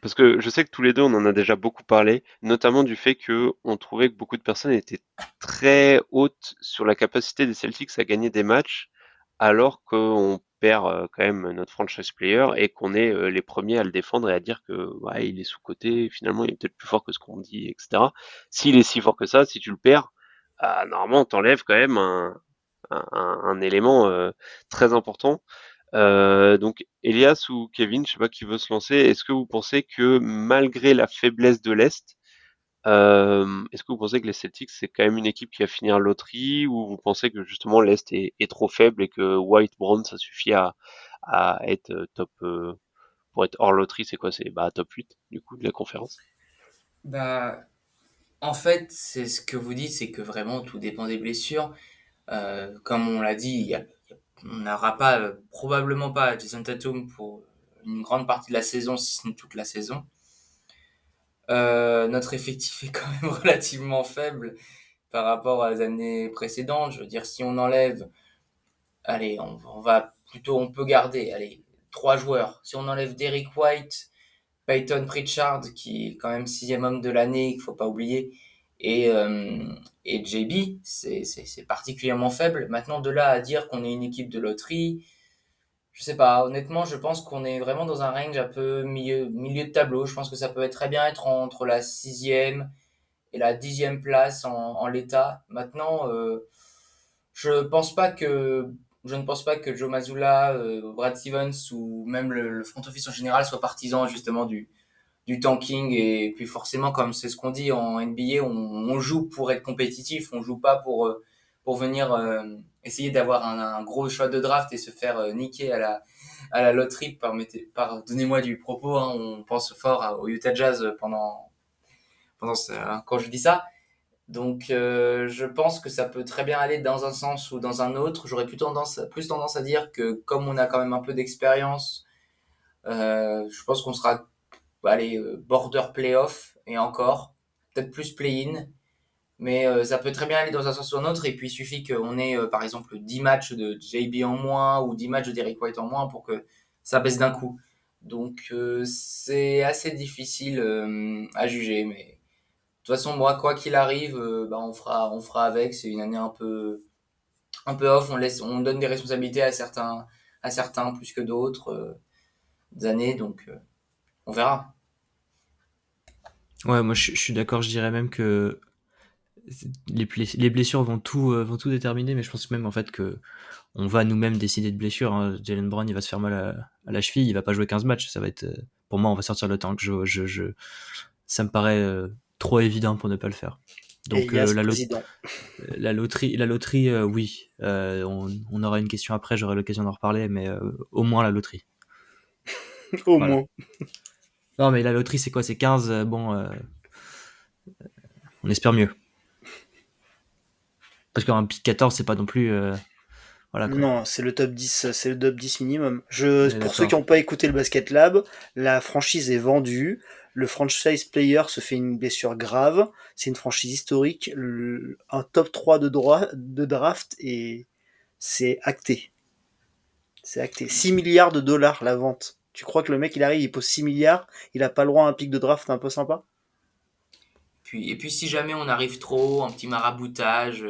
parce que je sais que tous les deux, on en a déjà beaucoup parlé, notamment du fait que on trouvait que beaucoup de personnes étaient très hautes sur la capacité des Celtics à gagner des matchs, alors qu'on perd quand même notre franchise player et qu'on est les premiers à le défendre et à dire que ouais, il est sous-coté, finalement, il est peut-être plus fort que ce qu'on dit, etc. S'il est si fort que ça, si tu le perds, normalement, t'enlèves quand même un élément très important. Donc Elias ou Kevin, je sais pas qui veut se lancer. Est-ce que vous pensez que malgré la faiblesse de l'Est, est-ce que vous pensez que les Celtics c'est quand même une équipe qui va finir loterie, ou vous pensez que justement l'Est est trop faible et que White Brown ça suffit à être top pour être hors loterie, c'est quoi? C'est top 8 du coup de la conférence. Bah, en fait, c'est ce que vous dites, c'est que vraiment tout dépend des blessures. Comme on l'a dit, on n'aura pas, probablement pas Jason Tatum pour une grande partie de la saison, si ce n'est toute la saison. Notre effectif est quand même relativement faible par rapport aux années précédentes. Je veux dire, si on enlève, allez, on peut garder, allez, 3 joueurs. Si on enlève Derrick White, Peyton Pritchard, qui est quand même 6e homme de l'année, qu'il faut pas oublier, et, euh, et JB, c'est particulièrement faible. Maintenant, de là à dire qu'on est une équipe de loterie, je sais pas. Honnêtement, je pense qu'on est vraiment dans un range un peu milieu de tableau. Je pense que ça peut très bien être entre la 6e et la 10e place en l'état. Maintenant, je pense pas que je ne pense pas que Joe Mazzulla, Brad Stevens ou même le front office en général soit partisan justement du tanking. Et puis forcément, comme c'est ce qu'on dit en NBA, on joue pour être compétitif, on joue pas pour venir essayer d'avoir un gros choix de draft et se faire niquer à la loterie. Pardonnez-moi du propos, on pense fort au Utah Jazz quand je dis ça. Donc, je pense que ça peut très bien aller dans un sens ou dans un autre. J'aurais plus tendance à dire que comme on a quand même un peu d'expérience, je pense qu'on sera, allez, border playoff et encore, peut-être plus play-in. Mais ça peut très bien aller dans un sens ou un autre. Et puis, il suffit qu'on ait, par exemple, 10 matchs de JB en moins ou 10 matchs de Derrick White en moins pour que ça baisse d'un coup. Donc, c'est assez difficile à juger. Mais de toute façon, moi, quoi qu'il arrive, bah, on fera avec. C'est une année un peu off. On donne des responsabilités à certains plus que d'autres années. Donc, on verra. Ouais, moi je suis d'accord, je dirais même que les blessures vont tout déterminer, mais je pense même en fait que on va nous-mêmes décider de blessure. Hein. Jalen Brown, il va se faire mal à la cheville, il va pas jouer 15 matchs. Ça va être, pour moi, on va sortir le temps que ça me paraît trop évident pour ne pas le faire. Et Donc Elias, président. la loterie, oui. On aura une question après, j'aurai l'occasion d'en reparler, mais au moins la loterie. Au Voilà. moins. Non, mais la loterie, c'est quoi? C'est 15. Bon, on espère mieux. Parce qu'un pick 14, c'est pas non plus. Voilà quoi. Non, c'est le top 10, c'est le top 10 minimum. On est Pour ceux qui d'accord. n'ont pas écouté le Basket Lab, la franchise est vendue. Le franchise player se fait une blessure grave. C'est une franchise historique. Un top 3 de draft et c'est acté. C'est acté. 6 milliards de dollars la vente. Tu crois que le mec il arrive, il pose 6 milliards, il a pas le droit à un pic de draft un peu sympa? Et puis si jamais on arrive trop, un petit maraboutage,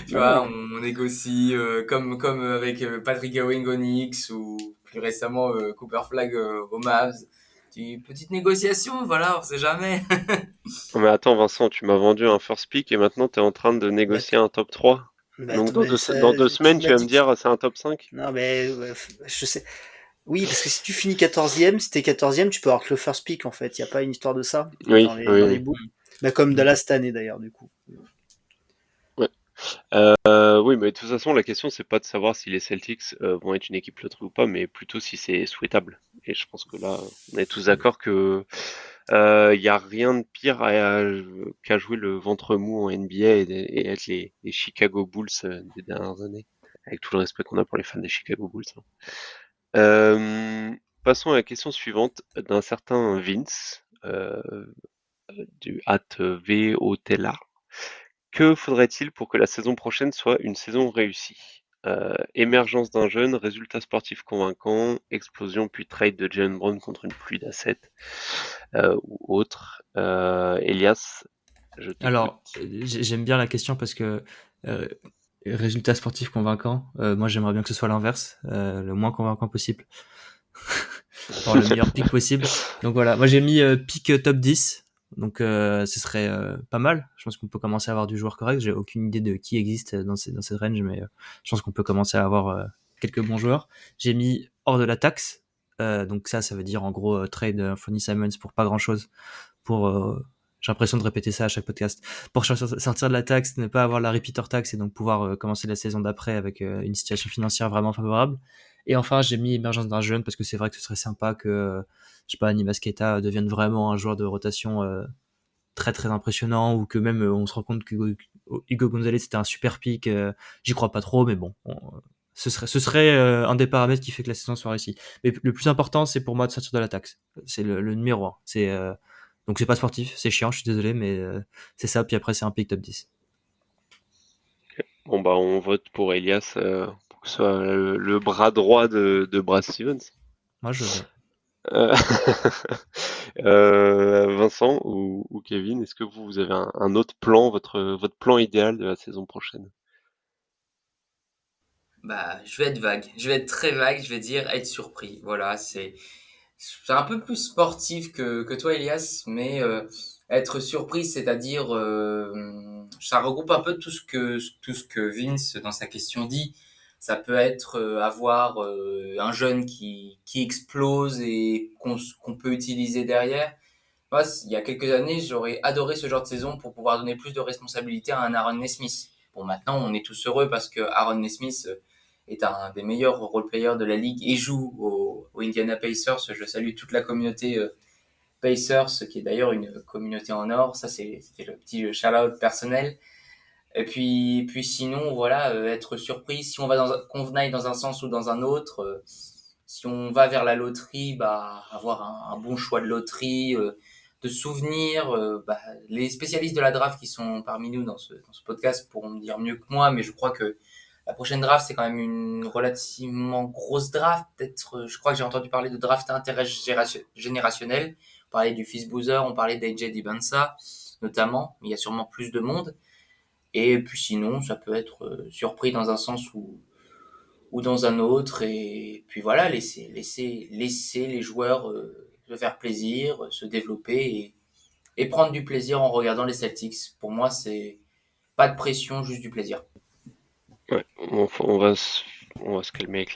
tu vois, Non. on négocie comme avec Patrick Ewing au Knicks ou plus récemment Cooper Flag aux Mavs. Petite négociation, voilà, on sait jamais. Non, mais attends, Vincent, tu m'as vendu un first pick et maintenant tu es en train de Bah, négocier un top 3. Donc dans deux tu semaines, m'as tu vas me dit que... dire c'est un top 5? Non, mais ouais, je sais. Oui, parce que si tu finis 14e, si t'es 14e, tu peux avoir que le first pick en fait. Il n'y a pas une histoire de ça Oui, dans oui. les bouts. Bah, comme Dallas cette année d'ailleurs, du coup. Ouais. Oui, mais de toute façon, la question, c'est pas de savoir si les Celtics vont être une équipe loterie ou pas, mais plutôt si c'est souhaitable. Et je pense que là, on est tous d'accord que il y a rien de pire qu'à jouer le ventre mou en NBA et être les Chicago Bulls des dernières années. Avec tout le respect qu'on a pour les fans des Chicago Bulls. Hein. Passons à la question suivante d'un certain Vince du @VOTLA. Que faudrait-il pour que la saison prochaine soit une saison réussie? Émergence d'un jeune, résultat sportif convaincant, explosion puis trade de Jalen Brown contre une pluie d'assets ou autre. Elias, je t'écoute. Alors, j'aime bien la question parce que euh, résultat sportif convaincant, moi j'aimerais bien que ce soit l'inverse, le moins convaincant possible, avoir le meilleur pick possible. Donc voilà, moi j'ai mis pick top 10, donc ce serait pas mal. Je pense qu'on peut commencer à avoir du joueur correct. J'ai aucune idée de qui existe dans cette range, mais je pense qu'on peut commencer à avoir quelques bons joueurs. J'ai mis hors de la taxe, donc ça veut dire en gros trade Anthony Simons pour pas grand chose pour j'ai l'impression de répéter ça à chaque podcast. Pour sortir de la taxe, ne pas avoir la repeater tax et donc pouvoir commencer la saison d'après avec une situation financière vraiment favorable. Et enfin, j'ai mis émergence d'un jeune parce que c'est vrai que ce serait sympa que, je sais pas, Anima Sketa devienne vraiment un joueur de rotation très très impressionnant ou que même on se rend compte que Hugo Gonzalez c'était un super pick. J'y crois pas trop, mais bon, ce serait un des paramètres qui fait que la saison soit réussie. Mais le plus important, c'est pour moi de sortir de la taxe. C'est le numéro 1. Donc c'est pas sportif, c'est chiant, je suis désolé, mais c'est ça. Puis après, c'est un pick top 10. Bon bah on vote pour Elias pour que ce soit le bras droit de Brad Stevens. Moi, je veux. Euh, Vincent ou Kevin, est-ce que vous avez un autre plan, votre plan idéal de la saison prochaine? Bah, je vais être vague. Je vais être très vague. Je vais dire être surpris. Voilà, c'est un peu plus sportif que toi, Elias, mais être surpris, c'est-à-dire ça regroupe un peu tout ce que Vince dans sa question dit. Ça peut être avoir un jeune qui explose et qu'on peut utiliser derrière. Moi, il y a quelques années, j'aurais adoré ce genre de saison pour pouvoir donner plus de responsabilité à un Aaron Nesmith. Bon, maintenant, on est tous heureux parce que Aaron Nesmith est un des meilleurs role-players de la ligue et joue aux Indiana Pacers. Je salue toute la communauté Pacers, qui est d'ailleurs une communauté en or. Ça, c'était le petit shout-out personnel. Et puis sinon, voilà, être surpris. Si on va qu'on aille dans un sens ou dans un autre, si on va vers la loterie, bah, avoir un bon choix de loterie, de souvenirs. Les spécialistes de la draft qui sont parmi nous dans ce podcast pourront me dire mieux que moi, mais je crois que la prochaine draft, c'est quand même une relativement grosse draft. Peut-être, je crois que j'ai entendu parler de draft intergénérationnel. On parlait du Fils Boozer, on parlait d'AJ Dibunsa, notamment, mais il y a sûrement plus de monde. Et puis sinon, ça peut être surpris dans un sens ou dans un autre. Et puis voilà, laisser les joueurs se faire plaisir, se développer et prendre du plaisir en regardant les Celtics. Pour moi, c'est pas de pression, juste du plaisir. Ouais, on va se calmer avec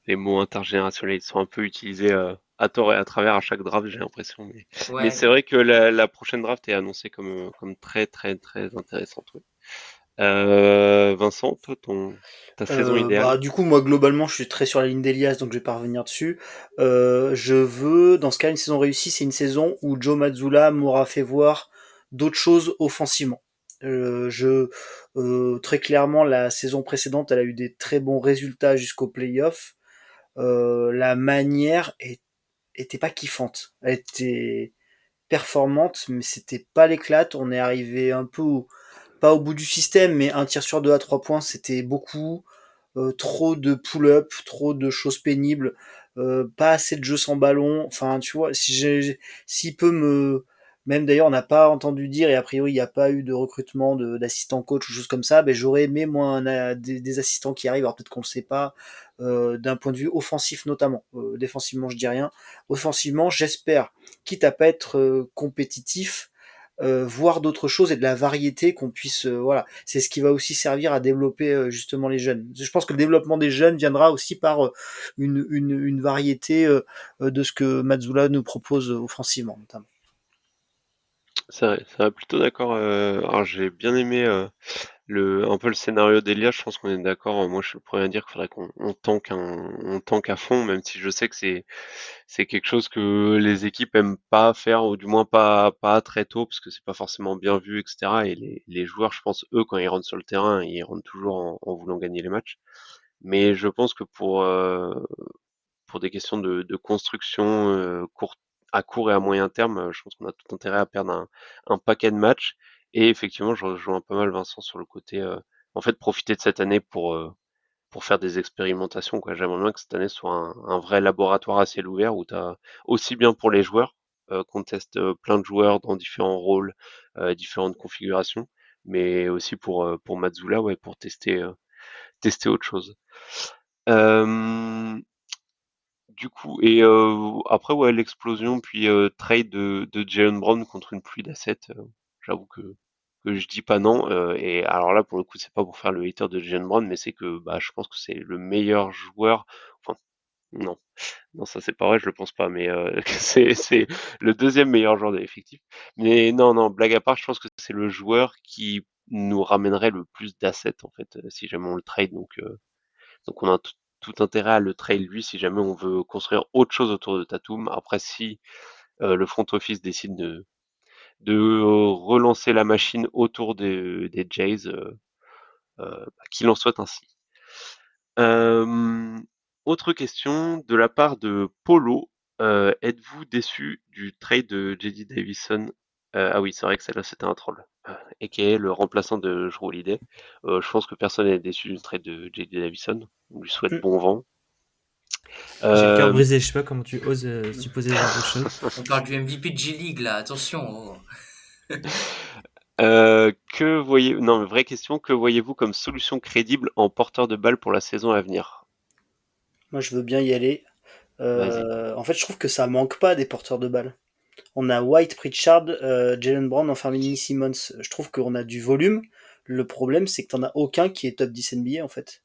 les mots intergénérationnels. Ils sont un peu utilisés à tort et à travers à chaque draft, j'ai l'impression. Mais Ouais. c'est vrai que la prochaine draft est annoncée comme très très très intéressante. Ouais. Vincent, toi, ta saison idéale? Du coup, moi, globalement, je suis très sur la ligne d'Elias, donc je vais pas revenir dessus. Je veux, dans ce cas, une saison réussie, c'est une saison où Joe Mazzulla m'aura fait voir d'autres choses offensivement. Très clairement, la saison précédente, elle a eu des très bons résultats jusqu'au playoff. La manière était pas kiffante. Elle était performante, mais c'était pas l'éclate. On est arrivé un peu pas au bout du système, mais un tir sur deux à 3 points, c'était beaucoup. Trop de pull-up, trop de choses pénibles, pas assez de jeux sans ballon. Enfin, tu vois, s'il peut me... Même d'ailleurs, on n'a pas entendu dire, et a priori, il n'y a pas eu de recrutement d'assistant coach ou choses comme ça, ben, j'aurais aimé, moi, des assistants qui arrivent, alors peut-être qu'on ne le sait pas, d'un point de vue offensif notamment. Défensivement, je dis rien. Offensivement, j'espère, quitte à pas être compétitif, voir d'autres choses et de la variété qu'on puisse voilà, c'est ce qui va aussi servir à développer justement les jeunes. Je pense que le développement des jeunes viendra aussi par une variété de ce que Mazzulla nous propose offensivement notamment. Ça va plutôt d'accord. Alors j'ai bien aimé un peu le scénario d'Elia. Je pense qu'on est d'accord. Moi, je pourrais dire qu'il faudrait qu'on tank à fond, même si je sais que c'est quelque chose que les équipes aiment pas faire, ou du moins pas très tôt, parce que c'est pas forcément bien vu, etc. Et les joueurs, je pense, eux, quand ils rentrent sur le terrain, ils rentrent toujours en voulant gagner les matchs. Mais je pense que pour des questions de construction à court et à moyen terme, je pense qu'on a tout intérêt à perdre un paquet de matchs. Et effectivement, je rejoins pas mal Vincent sur le côté, en fait, profiter de cette année pour faire des expérimentations, quoi. J'aimerais bien que cette année soit un vrai laboratoire à ciel ouvert où tu as aussi bien pour les joueurs, qu'on teste plein de joueurs dans différents rôles, différentes configurations, mais aussi pour Mazzulla, ouais, pour tester autre chose. Euh, du coup, et après, ouais, l'explosion, puis trade de Jalen Brown contre une pluie d'assets, j'avoue que je dis pas non. Et alors là, pour le coup, c'est pas pour faire le hater de Jalen Brown, mais c'est que bah, je pense que c'est le meilleur joueur. Enfin, non, non, ça c'est pas vrai, je le pense pas, mais c'est le deuxième meilleur joueur de l'effectif. Mais non, non, blague à part, je pense que c'est le joueur qui nous ramènerait le plus d'assets en fait, si jamais on le trade. Donc on a tout intérêt à le trail lui si jamais on veut construire autre chose autour de Tatum. Après, si le front office décide de relancer la machine autour des Jays, qu'il en soit ainsi. Euh, Autre question de la part de Polo. Êtes-vous déçu du trade de J.D. Davison? Ah oui, c'est vrai que celle-là c'était un troll. Et qui est le remplaçant de Jrue Holiday. Je pense que personne n'est déçu du trade de J.D. Davison. On lui souhaite bon vent. J'ai le cœur brisé, je sais pas comment tu oses supposer ce genre de choses. On parle du MVP de G-League là, attention. Oh. Non, mais vraie question, que voyez-vous comme solution crédible en porteur de balle pour la saison à venir? Moi, je veux bien y aller. Vas-y. En fait, je trouve que ça manque pas des porteurs de balles. On a White, Pritchard, Jalen Brown, enfin Mini Simmons. Je trouve qu'on a du volume. Le problème, c'est que t'en as aucun qui est top 10 NBA en fait.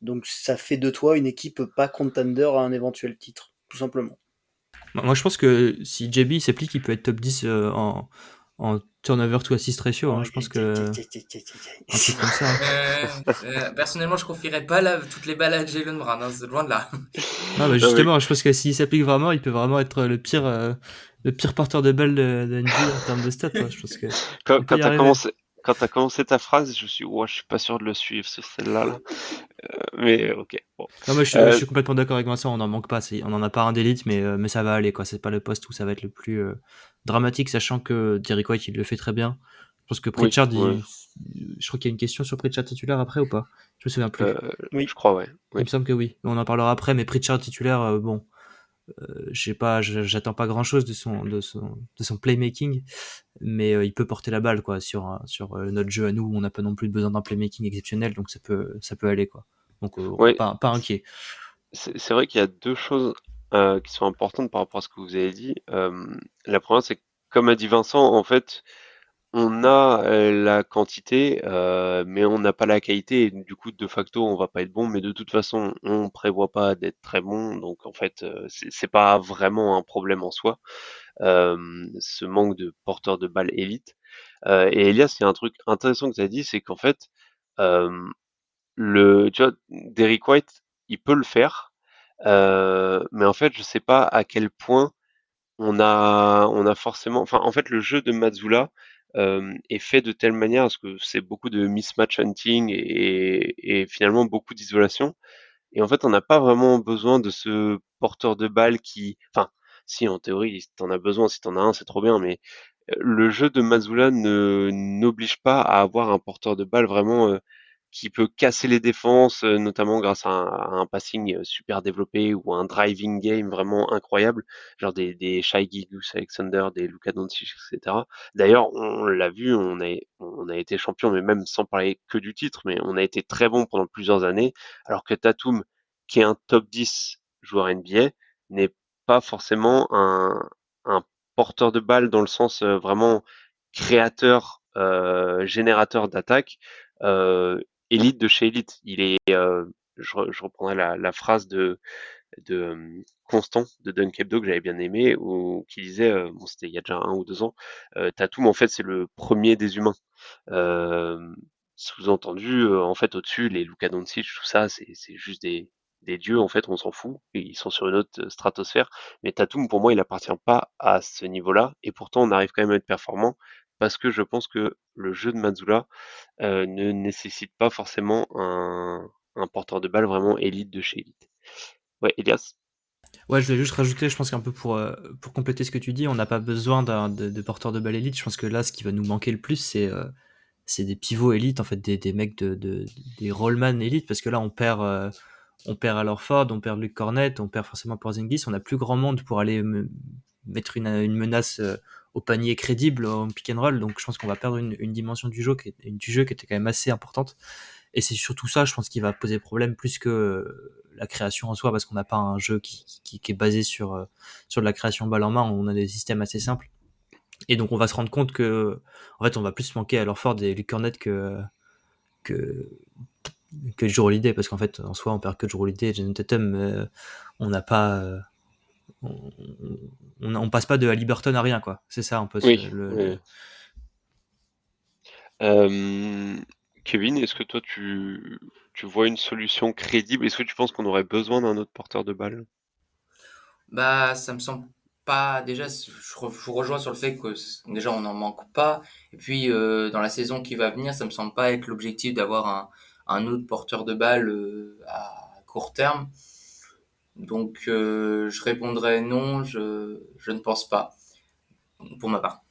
Donc ça fait de toi une équipe pas contender à un éventuel titre, tout simplement. Moi, je pense que si JB s'applique, il peut être top 10 en turnover to assist ratio. Hein. Je pense que un truc comme ça. Hein. Personnellement, je confierais pas toutes les balles à Jalen Brown, hein, c'est loin de là. Non, bah justement, je pense que s'il s'applique vraiment, il peut vraiment être le le pire porteur de balle de NBA en termes de stats, ouais, je pense que Quand, on peut quand y t'as arriver. commencé, quand t'as commencé ta phrase, je suis, ouais, je suis pas sûr de le suivre sur celle-là, là. Mais ok, bon. Non, moi je Euh, suis complètement d'accord avec Vincent, on n'en manque pas, on en a pas un d'élite, mais ça va aller, quoi. C'est pas le poste où ça va être le plus dramatique, sachant que Derrick White il le fait très bien. Je pense que oui, Pritchard, oui, je crois qu'il y a une question sur Pritchard titulaire après ou pas? Je me souviens plus. euh, je Oui. crois, ouais, Il oui. me semble que oui. On en parlera après, mais Pritchard titulaire, bon, j'attends pas grand chose de son playmaking, mais il peut porter la balle, quoi, sur notre jeu à nous. On n'a pas non plus besoin d'un playmaking exceptionnel, donc ça peut aller, quoi. Donc Ouais, pas inquiet. c'est vrai qu'il y a deux choses qui sont importantes par rapport à ce que vous avez dit. La première, c'est que, comme a dit Vincent, en fait, on a la quantité, mais on n'a pas la qualité. Et du coup, de facto, on va pas être bon. Mais de toute façon, on prévoit pas d'être très bon. Donc, en fait, c'est pas vraiment un problème en soi, ce manque de porteurs de balles élite. Et Elias, il y a un truc intéressant que tu as dit, c'est qu'en fait, euh, tu vois, Derrick White, il peut le faire, mais en fait, je sais pas à quel point on a forcément, enfin, en fait, le jeu de Mazzula est fait de telle manière à ce que c'est beaucoup de mismatch hunting et finalement beaucoup d'isolation. Et en fait, on n'a pas vraiment besoin de ce porteur de balle qui, enfin, si en théorie, si t'en as besoin, si t'en as un, c'est trop bien, mais le jeu de Mazzola ne n'oblige pas à avoir un porteur de balle vraiment qui peut casser les défenses, notamment grâce à un passing super développé ou un driving game vraiment incroyable, genre des Shai Gilgeous-Alexander, des Luka Doncic, etc. D'ailleurs, on l'a vu, on a été champion, mais même sans parler que du titre, mais on a été très bon pendant plusieurs années, alors que Tatum, qui est un top 10 joueur NBA, n'est pas forcément un porteur de balle dans le sens vraiment créateur, générateur d'attaque, euh, élite de chez élite. Il est, je reprendrai la phrase de Constant de Dunk Hebdo que j'avais bien aimé, où qui disait, bon c'était il y a déjà 1 ou 2 ans, Tatum en fait c'est le premier des humains. Euh, Sous-entendu, en fait au-dessus les Luka Doncic, tout ça, c'est juste des dieux en fait, on s'en fout, et ils sont sur une autre stratosphère. Mais Tatum pour moi il appartient pas à ce niveau-là, et pourtant on arrive quand même à être performant parce que je pense que le jeu de Mazzulla ne nécessite pas forcément un porteur de balle vraiment élite de chez élite. Ouais, Elias? Ouais, je voulais juste rajouter, je pense qu'un peu pour compléter ce que tu dis, on n'a pas besoin de porteurs de balle élite. Je pense que là, ce qui va nous manquer le plus, c'est des pivots élites, en fait, des mecs des rollman élites, parce que là, on perd Al Horford, on perd Luke Cornett, on perd forcément Porzingis, on n'a plus grand monde pour aller mettre une menace au panier crédible en pick and roll, donc je pense qu'on va perdre une dimension du jeu qui était quand même assez importante. Et c'est surtout ça, je pense, qui va poser problème plus que la création en soi, parce qu'on n'a pas un jeu qui est basé sur de la création balle en main, on a des systèmes assez simples. Et donc on va se rendre compte que, en fait, on va plus manquer à Lorford et Luke Cornett que, que Jrue Holiday, parce qu'en fait, en soi, on perd que Jrue Holiday et Jason Tatum, on n'a pas, on, on passe pas de Haliburton à rien, quoi. C'est ça un peu Oui, oui. Euh, Kevin, est-ce que toi tu vois une solution crédible? Est-ce que tu penses qu'on aurait besoin d'un autre porteur de balle? Bah, ça me semble pas. Déjà, je vous rejoins sur le fait que déjà on n'en manque pas. Et puis dans la saison qui va venir, ça me semble pas être l'objectif d'avoir un autre porteur de balle à court terme. Donc je répondrai non, je ne pense pas pour ma part.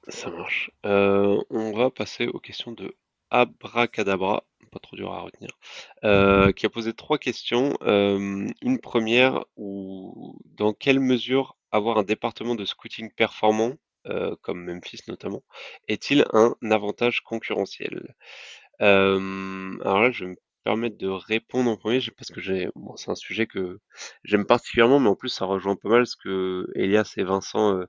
Ça marche. On va passer aux questions de Abracadabra, pas trop dur à retenir, qui a posé 3 questions. Une première, dans quelle mesure avoir un département de scouting performant, comme Memphis notamment, est-il un avantage concurrentiel? Alors là, je vais me permettre de répondre en premier, parce que bon, c'est un sujet que j'aime particulièrement, mais en plus ça rejoint pas mal ce que Elias et Vincent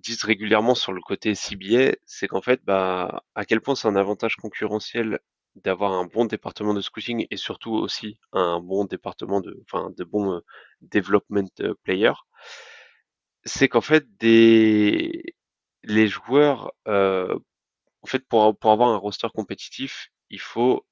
disent régulièrement sur le côté CBA, c'est qu'en fait, bah, à quel point c'est un avantage concurrentiel d'avoir un bon département de scouting et surtout aussi un bon département enfin, de bons development players, c'est qu'en fait, les joueurs, en fait, pour avoir un roster compétitif, il faut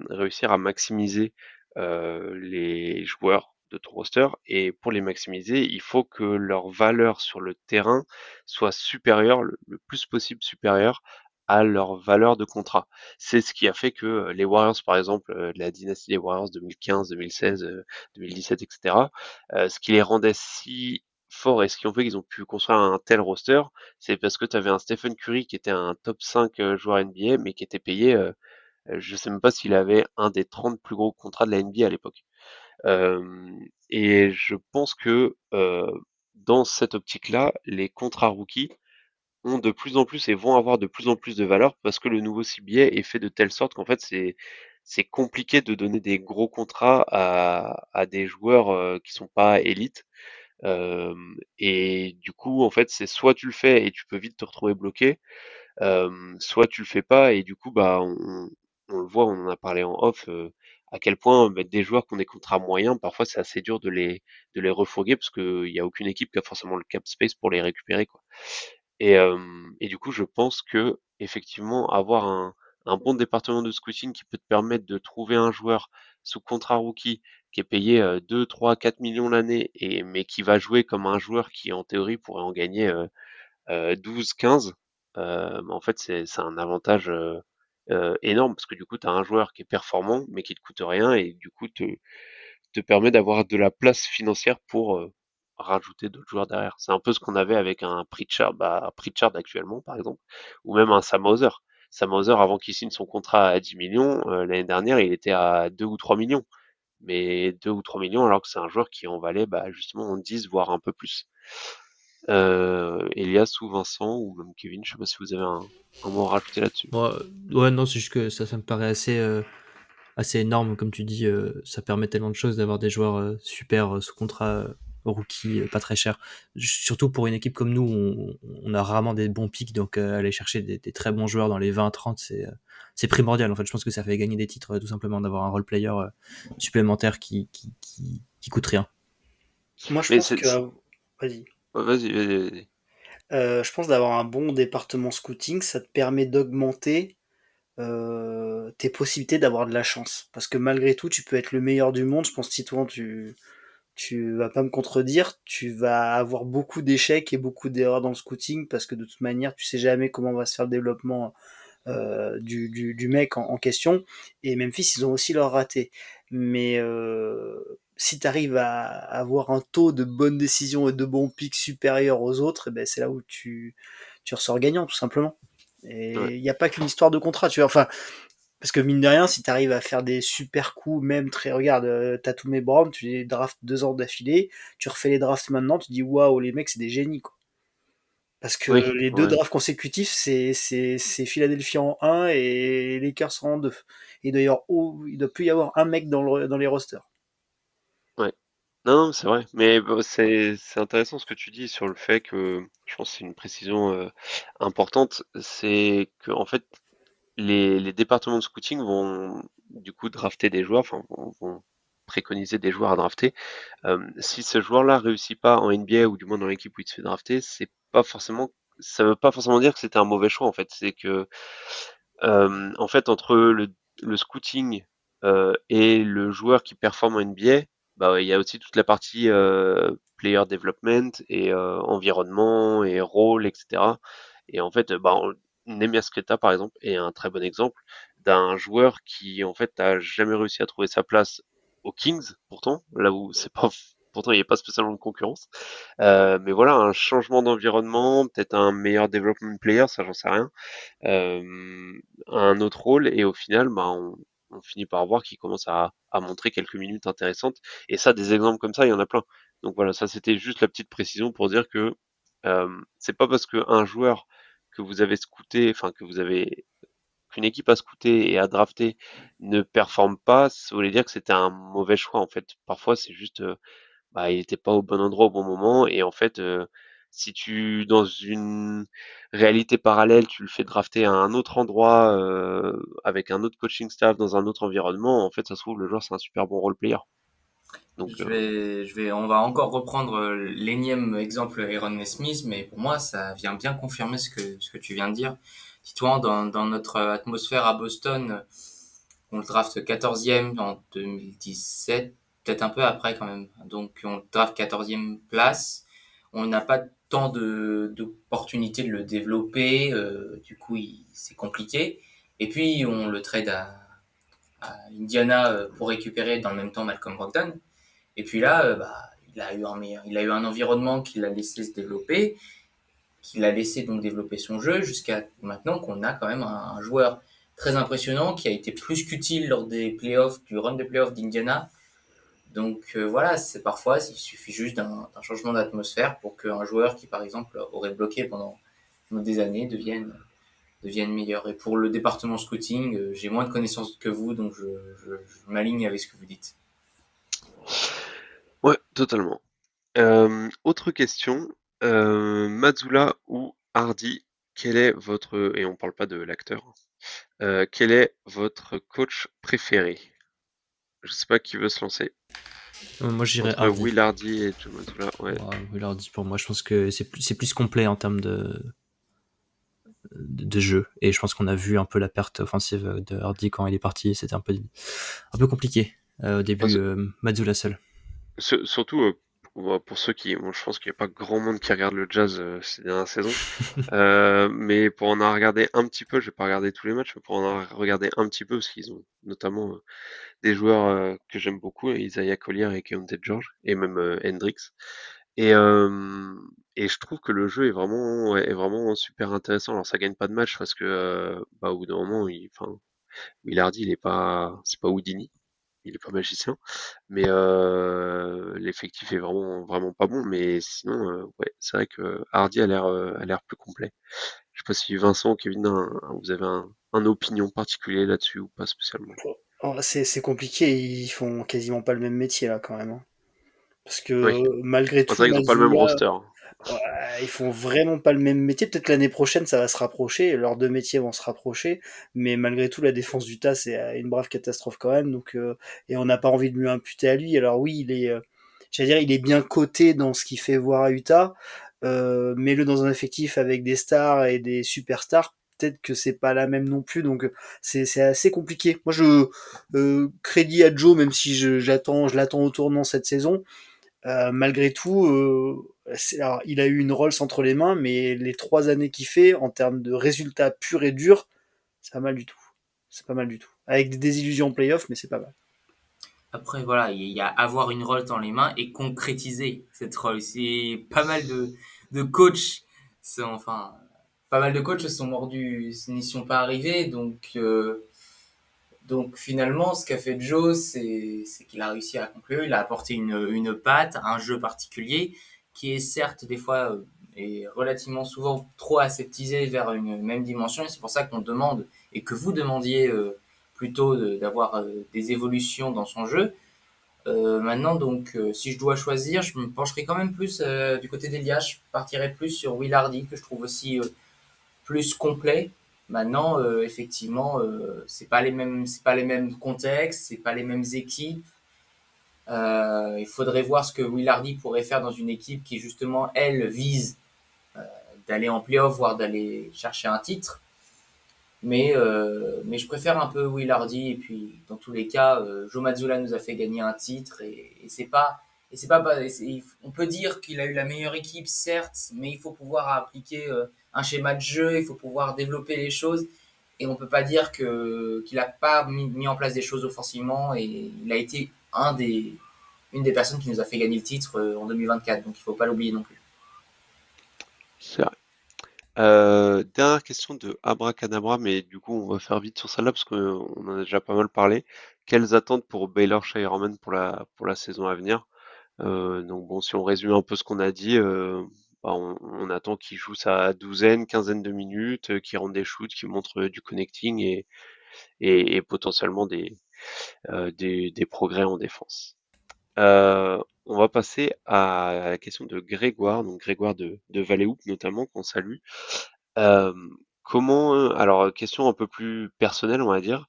réussir à maximiser les joueurs de ton roster, et pour les maximiser, il faut que leur valeur sur le terrain soit supérieure, le plus possible supérieure à leur valeur de contrat. C'est ce qui a fait que les Warriors, par exemple, la dynastie des Warriors 2015, 2016, 2017, etc., ce qui les rendait si forts et ce qui ont fait qu'ils ont pu construire un tel roster, c'est parce que tu avais un Stephen Curry qui était un top 5 joueur NBA, mais qui était payé, je sais même pas s'il avait un des 30 plus gros contrats de la NBA à l'époque. Et je pense que dans cette optique-là, les contrats rookies ont de plus en plus et vont avoir de plus en plus de valeur parce que le nouveau CBA est fait de telle sorte qu'en fait c'est compliqué de donner des gros contrats à des joueurs qui sont pas élites. Et du coup en fait c'est soit tu le fais et tu peux vite te retrouver bloqué, soit tu le fais pas et du coup bah on le voit, on en a parlé en off, à quel point bah, des joueurs qui ont des contrats moyens, parfois c'est assez dur de les refourguer parce qu'il y a aucune équipe qui a forcément le cap space pour les récupérer quoi. Et du coup, je pense que effectivement, avoir un bon département de scouting qui peut te permettre de trouver un joueur sous contrat rookie qui est payé 2, 3, 4 millions l'année, mais qui va jouer comme un joueur qui, en théorie, pourrait en gagner 12, 15, en fait, c'est un avantage énorme parce que du coup, tu as un joueur qui est performant, mais qui te coûte rien et du coup, te permet d'avoir de la place financière pour rajouter d'autres joueurs derrière. C'est un peu ce qu'on avait avec un Pritchard, Pritchard actuellement par exemple, ou même un Sam Hauser. Sam Hauser, avant qu'il signe son contrat à 10 millions, l'année dernière, il était à 2 ou 3 millions. Mais 2 ou 3 millions alors que c'est un joueur qui en valait justement 10, voire un peu plus. Elias ou Vincent ou même Kevin, je sais pas si vous avez un mot à rajouter là-dessus. Ouais, non, c'est juste que ça me paraît assez énorme, comme tu dis, ça permet tellement de choses d'avoir des joueurs super sous contrat rookie, pas très cher. Surtout pour une équipe comme nous, on a rarement des bons pics, donc aller chercher des très bons joueurs dans les 20-30, c'est primordial. En fait, je pense que ça fait gagner des titres tout simplement d'avoir un role player supplémentaire qui coûte rien. Moi, je Mais pense que. Vas-y. vas-y. Je pense d'avoir un bon département scouting, ça te permet d'augmenter tes possibilités d'avoir de la chance. Parce que malgré tout, tu peux être le meilleur du monde. Je pense que Titouan, tu vas pas me contredire. Tu vas avoir beaucoup d'échecs et beaucoup d'erreurs dans le scouting parce que de toute manière, tu sais jamais comment va se faire le développement du mec en question. Et Memphis, ils ont aussi leur raté. Mais si tu arrives à avoir un taux de bonnes décisions et de bons pics supérieur aux autres, eh ben c'est là où tu ressors gagnant, tout simplement. Ouais. Et il n'y a pas qu'une histoire de contrat, tu vois. Enfin, parce que mine de rien, si tu arrives à faire des super coups, même très, regarde, Tatum et Brown, tu les drafts 2 ans d'affilée, tu refais les drafts maintenant, tu dis waouh, les mecs, c'est des génies, quoi. Parce que Oui, les deux ouais. drafts consécutifs, c'est Philadelphie en 1 et Lakers en 2. Il doit plus y avoir un mec dans les rosters. Ouais. Non, non, c'est vrai. Mais bon, c'est intéressant ce que tu dis sur le fait que, je pense que c'est une précision importante, c'est que en fait, les départements de scouting vont du coup drafter des joueurs, enfin vont préconiser des joueurs à drafter. Si ce joueur-là réussit pas en NBA ou du moins dans l'équipe où il se fait drafter, c'est pas forcément, ça veut pas forcément dire que c'était un mauvais choix en fait. C'est que en fait entre le scouting et le joueur qui performe en NBA, il y a aussi toute la partie player development et environnement et rôle, etc. Et en fait, Nemias Queta, par exemple, est un très bon exemple d'un joueur qui, en fait, a jamais réussi à trouver sa place aux Kings, pourtant, là où c'est pas, pourtant, il n'y a pas spécialement de concurrence. Mais voilà, un changement d'environnement, peut-être un meilleur development player, ça, j'en sais rien, un autre rôle, et au final, on finit par voir qu'il commence à montrer quelques minutes intéressantes. Et ça, des exemples comme ça, il y en a plein. Donc voilà, ça, c'était juste la petite précision pour dire que c'est pas parce qu'un joueur que vous avez scouté, enfin qu'une équipe a scouté et a drafté ne performe pas, ça voulait dire que c'était un mauvais choix en fait. Parfois c'est juste il était pas au bon endroit au bon moment et en fait si tu dans une réalité parallèle tu le fais drafter à un autre endroit avec un autre coaching staff dans un autre environnement, en fait ça se trouve le joueur c'est un super bon role player. Donc On va encore reprendre l'énième exemple Aaron Nesmith, mais pour moi, ça vient bien confirmer ce que tu viens de dire. Dis-toi, dans notre atmosphère à Boston, on le draft 14e en 2017, peut-être un peu après quand même. Donc on draft 14e place. On n'a pas tant d'opportunités de le développer. Du coup, c'est compliqué. Et puis on le trade à Indiana pour récupérer dans le même temps Malcolm Brogdon. Et puis là, il a eu un environnement qui l'a laissé se développer, qui l'a laissé donc développer son jeu jusqu'à maintenant qu'on a quand même un joueur très impressionnant qui a été plus qu'utile lors des playoffs, du run des playoffs d'Indiana. Donc voilà, c'est parfois il suffit juste d'un changement d'atmosphère pour qu'un joueur qui par exemple aurait bloqué pendant des années devienne meilleur. Et pour le département scouting, j'ai moins de connaissances que vous, donc je m'aligne avec ce que vous dites. Ouais, totalement. Autre question, Mazzoula ou Hardy, quel est votre, et on parle pas de l'acteur, quel est votre coach préféré? Je sais pas qui veut se lancer. Moi, j'irais Entre Hardy. Will Hardy et Joe Mazzulla, ouais. Ouais, Will Hardy, pour moi, je pense que c'est plus complet en termes de jeu. Et je pense qu'on a vu un peu la perte offensive de Hardy quand il est parti. C'était un peu compliqué au début. Mazzoula seul. Surtout pour ceux qui, bon, je pense qu'il n'y a pas grand monde qui regarde le Jazz ces dernières saisons, mais pour en avoir regardé un petit peu, je vais pas regarder tous les matchs, mais pour en avoir regardé un petit peu, parce qu'ils ont notamment des joueurs que j'aime beaucoup, Isaiah Collier et Keontae George, et même Hendricks. Et, euh, et je trouve que le jeu est vraiment super intéressant. Alors ça gagne pas de match parce que bah, au bout d'un moment, enfin, Will Hardy, c'est pas Houdini, il est pas magicien, mais l'effectif est vraiment pas bon. Mais sinon, ouais, c'est vrai que Hardy a l'air plus complet. Je sais pas si Vincent ou Kevin, vous avez un opinion particulier là-dessus ou pas spécialement. Oh, c'est compliqué, ils font quasiment pas le même métier là quand même, hein. Parce Oui, que malgré c'est tout, vrai qu'ils ont pas le même Mazzoula, roster. ouais, ils font vraiment pas le même métier. Peut-être l'année prochaine, ça va se rapprocher, leurs deux métiers vont se rapprocher, mais malgré tout, la défense d'Utah, c'est une brave catastrophe quand même. Donc, et on n'a pas envie de lui imputer à lui. Alors oui, j'allais dire, il est bien coté dans ce qu'il fait voir à Utah. Mets-le dans un effectif avec des stars et des superstars. Peut-être que c'est pas la même non plus, donc c'est assez compliqué. Moi, crédit à Joe, même si je l'attends au tournant cette saison. Malgré tout, alors, il a eu une Rolls entre les mains, mais les 3 années qu'il fait, en termes de résultats purs et durs, c'est pas mal du tout. C'est pas mal du tout. Avec des désillusions en playoff, mais c'est pas mal. Après, voilà, il y a avoir une rôle dans les mains et concrétiser cette rôle. C'est pas mal de coachs, enfin, pas mal de coachs sont mordus, n'y sont pas arrivés. Donc finalement, ce qu'a fait Joe, c'est qu'il a réussi à conclure. Il a apporté une patte, un jeu particulier qui est certes des fois est relativement souvent trop aseptisé vers une même dimension. Et c'est pour ça qu'on demande et que vous demandiez plutôt d'avoir des évolutions dans son jeu. Maintenant, donc, si je dois choisir, je me pencherai quand même plus du côté d'Elias. Je partirai plus sur Will Hardy, que je trouve aussi plus complet. Maintenant, effectivement, c'est pas les mêmes contextes, c'est pas les mêmes équipes. Il faudrait voir ce que Will Hardy pourrait faire dans une équipe qui justement elle vise d'aller en playoff, voire d'aller chercher un titre. Mais je préfère un peu Will Hardy et puis dans tous les cas, Joe Mazzulla nous a fait gagner un titre et c'est pas on peut dire qu'il a eu la meilleure équipe certes, mais il faut pouvoir appliquer un schéma de jeu, il faut pouvoir développer les choses et on peut pas dire que qu'il a pas mis en place des choses offensivement et il a été une des personnes qui nous a fait gagner le titre en 2024, donc il faut pas l'oublier non plus. C'est vrai. Dernière question de Abracadabra, mais du coup on va faire vite sur celle-là parce qu'on en a déjà pas mal parlé. Quelles attentes pour Baylor Shireman pour la saison à venir? Donc bon, si on résume un peu ce qu'on a dit, bah, on attend qu'il joue sa douzaine, quinzaine de minutes, qu'il rende des shoots, qu'il montre du connecting et potentiellement des progrès en défense. On va passer à la question de Grégoire, donc Grégoire de Valéoup notamment, qu'on salue. Alors question un peu plus personnelle, on va dire,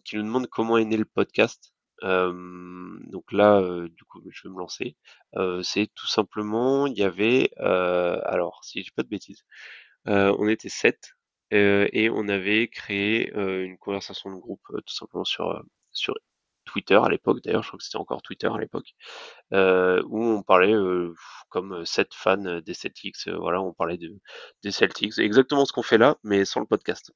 qui nous demande comment est né le podcast. Donc là, du coup, je vais me lancer. C'est tout simplement, il y avait, alors si je dis pas de bêtises, on était 7 et on avait créé une conversation de groupe tout simplement sur Twitter à l'époque, d'ailleurs, je crois que c'était encore Twitter à l'époque, où on parlait comme 7 fans des Celtics, voilà, on parlait des Celtics, exactement ce qu'on fait là, mais sans le podcast,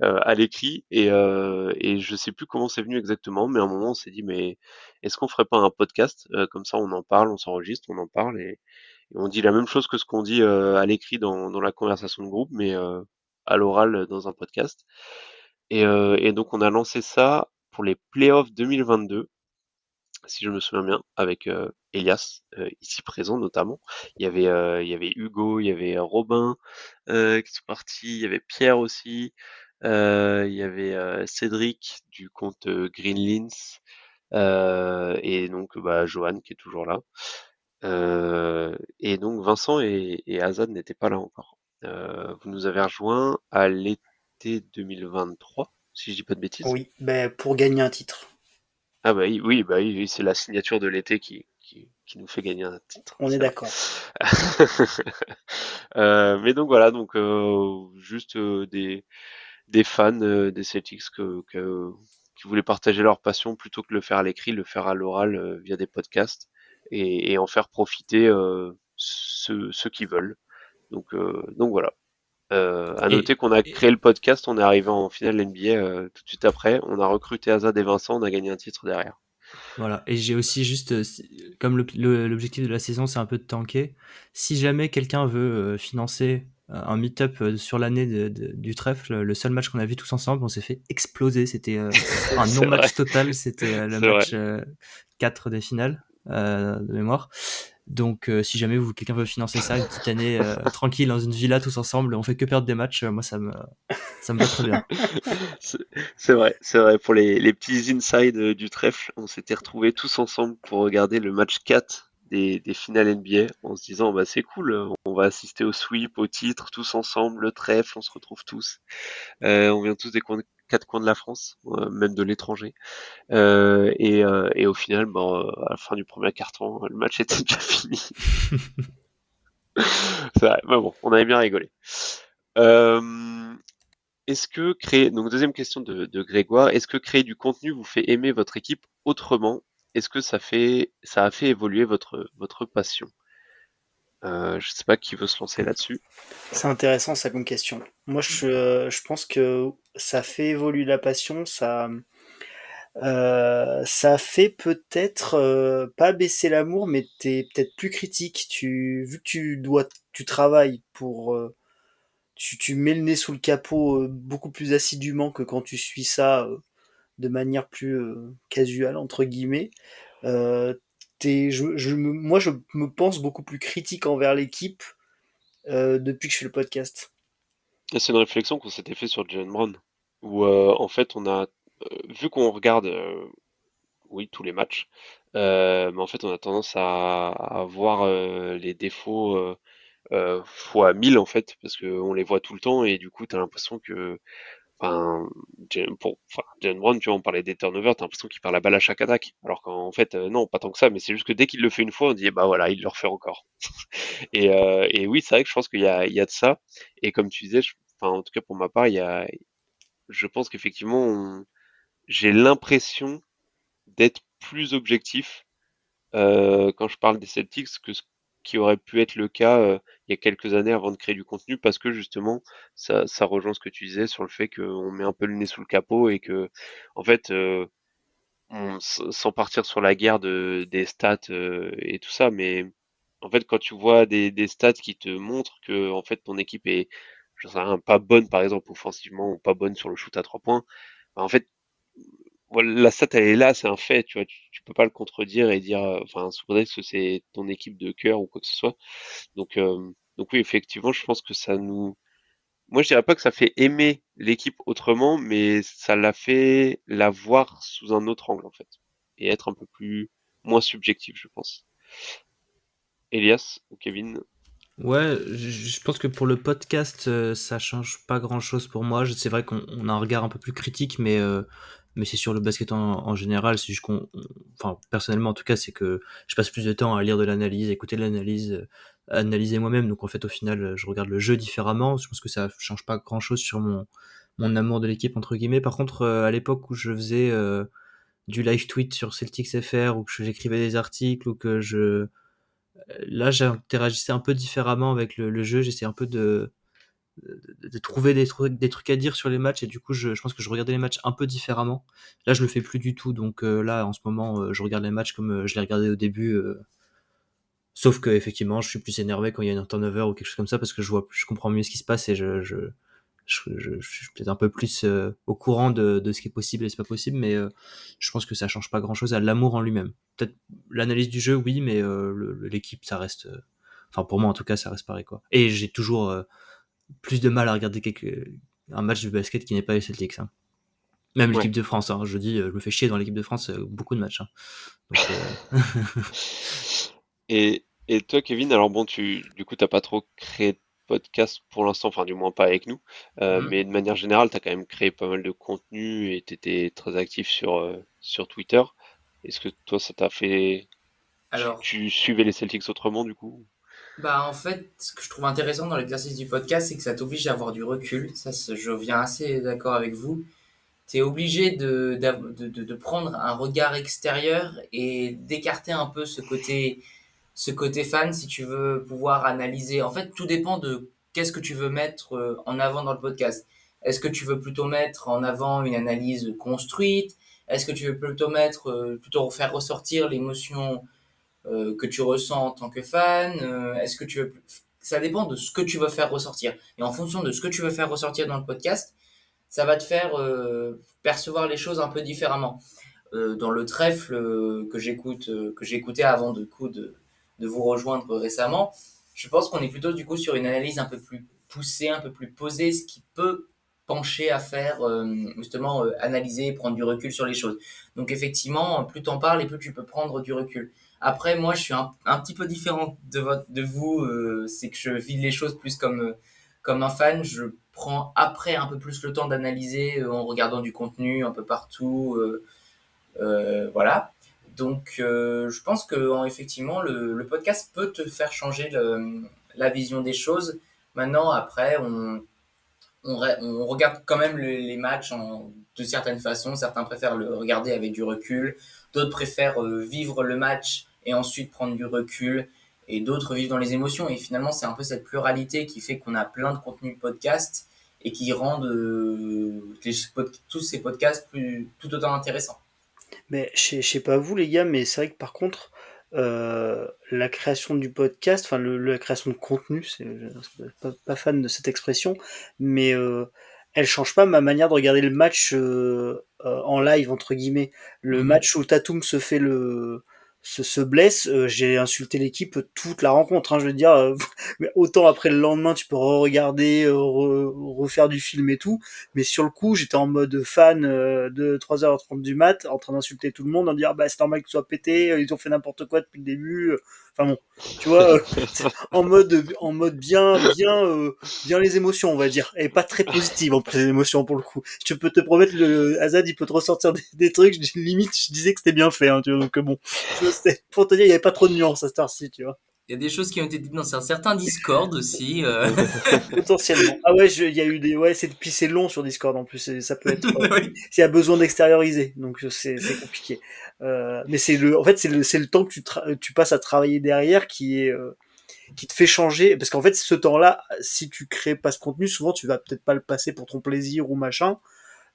à l'écrit, et je sais plus comment c'est venu exactement, mais à un moment on s'est dit, mais est-ce qu'on ferait pas un podcast, comme ça on en parle, on s'enregistre, on en parle, et on dit la même chose que ce qu'on dit à l'écrit dans la conversation de groupe, mais à l'oral dans un podcast. Et donc on a lancé ça pour les playoffs 2022, si je me souviens bien, avec Elias, ici présent notamment. Il y avait Hugo, il y avait Robin qui sont partis, il y avait Pierre aussi, il y avait Cédric du compte Greenlins, et donc bah, Johan qui est toujours là. Et donc Vincent et Azad n'étaient pas là encore. Vous nous avez rejoint à l'été 2023, si je dis pas de bêtises. Oui, ben, pour gagner un titre. Ah bah oui, bah oui, c'est la signature de l'été qui nous fait gagner un titre, On est c'est vrai. d'accord. Mais donc voilà, donc juste des fans des Celtics qui voulaient partager leur passion plutôt que le faire à l'écrit, le faire à l'oral via des podcasts, et en faire profiter ceux qui veulent. Donc voilà. À noter Et, qu'on a et- créé le podcast, on est arrivé en finale NBA tout de suite après. On a recruté Azad et Vincent, on a gagné un titre derrière. voilà. Et j'ai aussi juste, comme l'objectif de la saison, c'est un peu de tanker. Si jamais quelqu'un veut financer un meet-up sur l'année du trèfle, le seul match qu'on a vu tous ensemble, on s'est fait exploser. C'était un C'est vrai, non-match total. C'était le c'est vrai. match 4 des finales de mémoire. Donc, si jamais quelqu'un veut financer ça, une petite année tranquille dans une villa tous ensemble, on fait que perdre des matchs. Moi, ça me va très bien. C'est c'est vrai. Pour les petits insides du trèfle, on s'était retrouvés tous ensemble pour regarder le match 4 des finales NBA, en se disant bah c'est cool, on va assister au sweep, au titre, tous ensemble, le trèfle, on se retrouve tous. On vient tous des quatre coins de la France, même de l'étranger. Et au final, bon, à la fin du premier carton, le match était déjà fini. C'est vrai, mais bon, on avait bien rigolé. Euh, Est-ce que créer, donc deuxième question de Grégoire, est-ce que créer du contenu vous fait aimer votre équipe autrement? Est-ce que ça a fait évoluer votre passion? Je sais pas qui veut se lancer là-dessus. C'est intéressant ça comme question. Moi, je pense que ça fait évoluer la passion, ça fait peut-être pas baisser l'amour, mais t'es peut-être plus critique. Vu que tu travailles tu mets le nez sous le capot beaucoup plus assidûment que quand tu suis ça de manière plus casuale entre guillemets. Euh, moi, je me pense beaucoup plus critique envers l'équipe depuis que je fais le podcast. Et c'est une réflexion qu'on s'était fait sur Jalen Brown, où en fait on a vu qu'on regarde oui tous les matchs, mais en fait on a tendance à voir les défauts fois 1000 en fait, parce qu'on les voit tout le temps et du coup t'as l'impression que enfin, Jalen Brown, tu vois, on parlait des turnovers, t'as l'impression qu'il perd la balle à chaque attaque. Alors qu'en fait, non, pas tant que ça, mais c'est juste que dès qu'il le fait une fois, on dit, bah voilà, il le refait encore. Et oui, c'est vrai que je pense qu'il y a de ça. Et comme tu disais, enfin, en tout cas pour ma part, je pense qu'effectivement, j'ai l'impression d'être plus objectif quand je parle des Celtics que ce qui aurait pu être le cas il y a quelques années avant de créer du contenu, parce que justement ça rejoint ce que tu disais sur le fait qu'on met un peu le nez sous le capot et que en fait sans partir sur la guerre des stats et tout ça, mais en fait quand tu vois des stats qui te montrent que en fait ton équipe est, je sais rien, pas bonne par exemple offensivement ou pas bonne sur le shoot à 3 points, bah, en fait voilà, la stat, elle est là, c'est un fait, tu vois, tu peux pas le contredire et dire, enfin, sous prétexte que c'est ton équipe de cœur ou quoi que ce soit. Donc oui, effectivement, je pense que moi, je dirais pas que ça fait aimer l'équipe autrement, mais ça l'a fait la voir sous un autre angle, en fait, et être un peu moins subjectif, je pense. Elias ou Kevin? Ouais, je pense que pour le podcast, ça change pas grand-chose pour moi. C'est vrai qu'on a un regard un peu plus critique, mais c'est sur le basket en général. C'est juste enfin, personnellement en tout cas, c'est que je passe plus de temps à lire de l'analyse, à écouter de l'analyse, à analyser moi-même. Donc en fait, au final, je regarde le jeu différemment. Je pense que ça change pas grand-chose sur mon amour de l'équipe entre guillemets. Par contre, à l'époque où je faisais du live tweet sur Celtics FR ou que j'écrivais des articles ou que là j'interagissais un peu différemment avec le jeu, j'essayais un peu de trouver des trucs à dire sur les matchs et du coup je pense que je regardais les matchs un peu différemment. Là je le fais plus du tout, donc là en ce moment je regarde les matchs comme je les regardais au début, sauf que effectivement je suis plus énervé quand il y a un turnover ou quelque chose comme ça parce que je comprends mieux ce qui se passe et je suis peut-être un peu plus au courant de ce qui est possible et c'est pas possible, mais je pense que ça change pas grand chose à l'amour en lui-même. Peut-être l'analyse du jeu oui, mais l'équipe ça reste enfin pour moi en tout cas ça reste pareil quoi. Et j'ai toujours plus de mal à regarder un match de basket qui n'est pas les Celtics, hein. Même l'équipe de France, hein. Je dis je me fais chier dans l'équipe de France beaucoup de matchs, hein. Donc Et toi, Kevin, alors bon, du coup, t'as pas trop créé de podcast pour l'instant, enfin, du moins pas avec nous, mais de manière générale, t'as quand même créé pas mal de contenu et t'étais très actif sur Twitter. Est-ce que toi, ça t'a fait, Alors, tu suivais les Celtics autrement, du coup? bah en fait, ce que je trouve intéressant dans l'exercice du podcast, c'est que ça t'oblige à avoir du recul. Ça, je viens assez d'accord avec vous. Tu es obligé de prendre un regard extérieur et d'écarter un peu ce côté fan si tu veux pouvoir analyser. En fait, tout dépend de qu'est-ce que tu veux mettre en avant dans le podcast. Est-ce que tu veux plutôt mettre en avant une analyse construite? Est-ce que tu veux plutôt plutôt faire ressortir l'émotion que tu ressens en tant que fan? Est-ce que tu veux, ça dépend de ce que tu veux faire ressortir. Et en fonction de ce que tu veux faire ressortir dans le podcast, ça va te faire percevoir les choses un peu différemment. Dans le trèfle que j'écoutais avant de vous rejoindre récemment, je pense qu'on est plutôt du coup sur une analyse un peu plus poussée, un peu plus posée, ce qui peut pencher à faire justement analyser, prendre du recul sur les choses. Donc effectivement, plus t'en parles et plus tu peux prendre du recul. Après, moi, je suis un petit peu différent de vous. C'est que je vis les choses plus comme un fan. Je prends après un peu plus le temps d'analyser en regardant du contenu un peu partout. Voilà. Donc, je pense que effectivement, le podcast peut te faire changer la vision des choses. Maintenant, après, on regarde quand même les matchs de certaines façons. Certains préfèrent le regarder avec du recul. D'autres préfèrent vivre le match et ensuite prendre du recul. Et d'autres vivent dans les émotions. Et finalement, c'est un peu cette pluralité qui fait qu'on a plein de contenus podcast et qui rendent tous ces podcasts tout autant intéressants. Mais je sais pas vous les gars, mais c'est vrai que par contre, la création du podcast, enfin la création de contenu, je suis pas fan de cette expression, mais elle change pas ma manière de regarder le match en live entre guillemets. Le match où Tatum se blesse, j'ai insulté l'équipe toute la rencontre, hein, je veux dire, mais autant après le lendemain tu peux re-regarder, refaire du film et tout, mais sur le coup j'étais en mode fan de 3h30 du mat, en train d'insulter tout le monde, en dire bah c'est normal qu'ils soient pétés, ils ont fait n'importe quoi depuis le début, enfin bon, tu vois, en mode bien les émotions on va dire, et pas très positive en plus les émotions pour le coup. Je peux te promettre, le Azad il peut te ressortir des trucs, limite je disais que c'était bien fait, hein, tu vois, donc bon, tu vois, pour te dire il y avait pas trop de nuances à cette heure-ci, tu vois. Il y a des choses qui ont été dites dans un certain Discord aussi. Potentiellement. Ah ouais, il y a eu ouais, puis c'est long sur Discord en plus, et ça peut être, Oui. s'il y a besoin d'extérioriser, donc c'est compliqué. Mais en fait, c'est le temps que tu passes à travailler derrière qui te fait changer, parce qu'en fait, ce temps-là, si tu crées pas ce contenu, souvent tu vas peut-être pas le passer pour ton plaisir ou machin,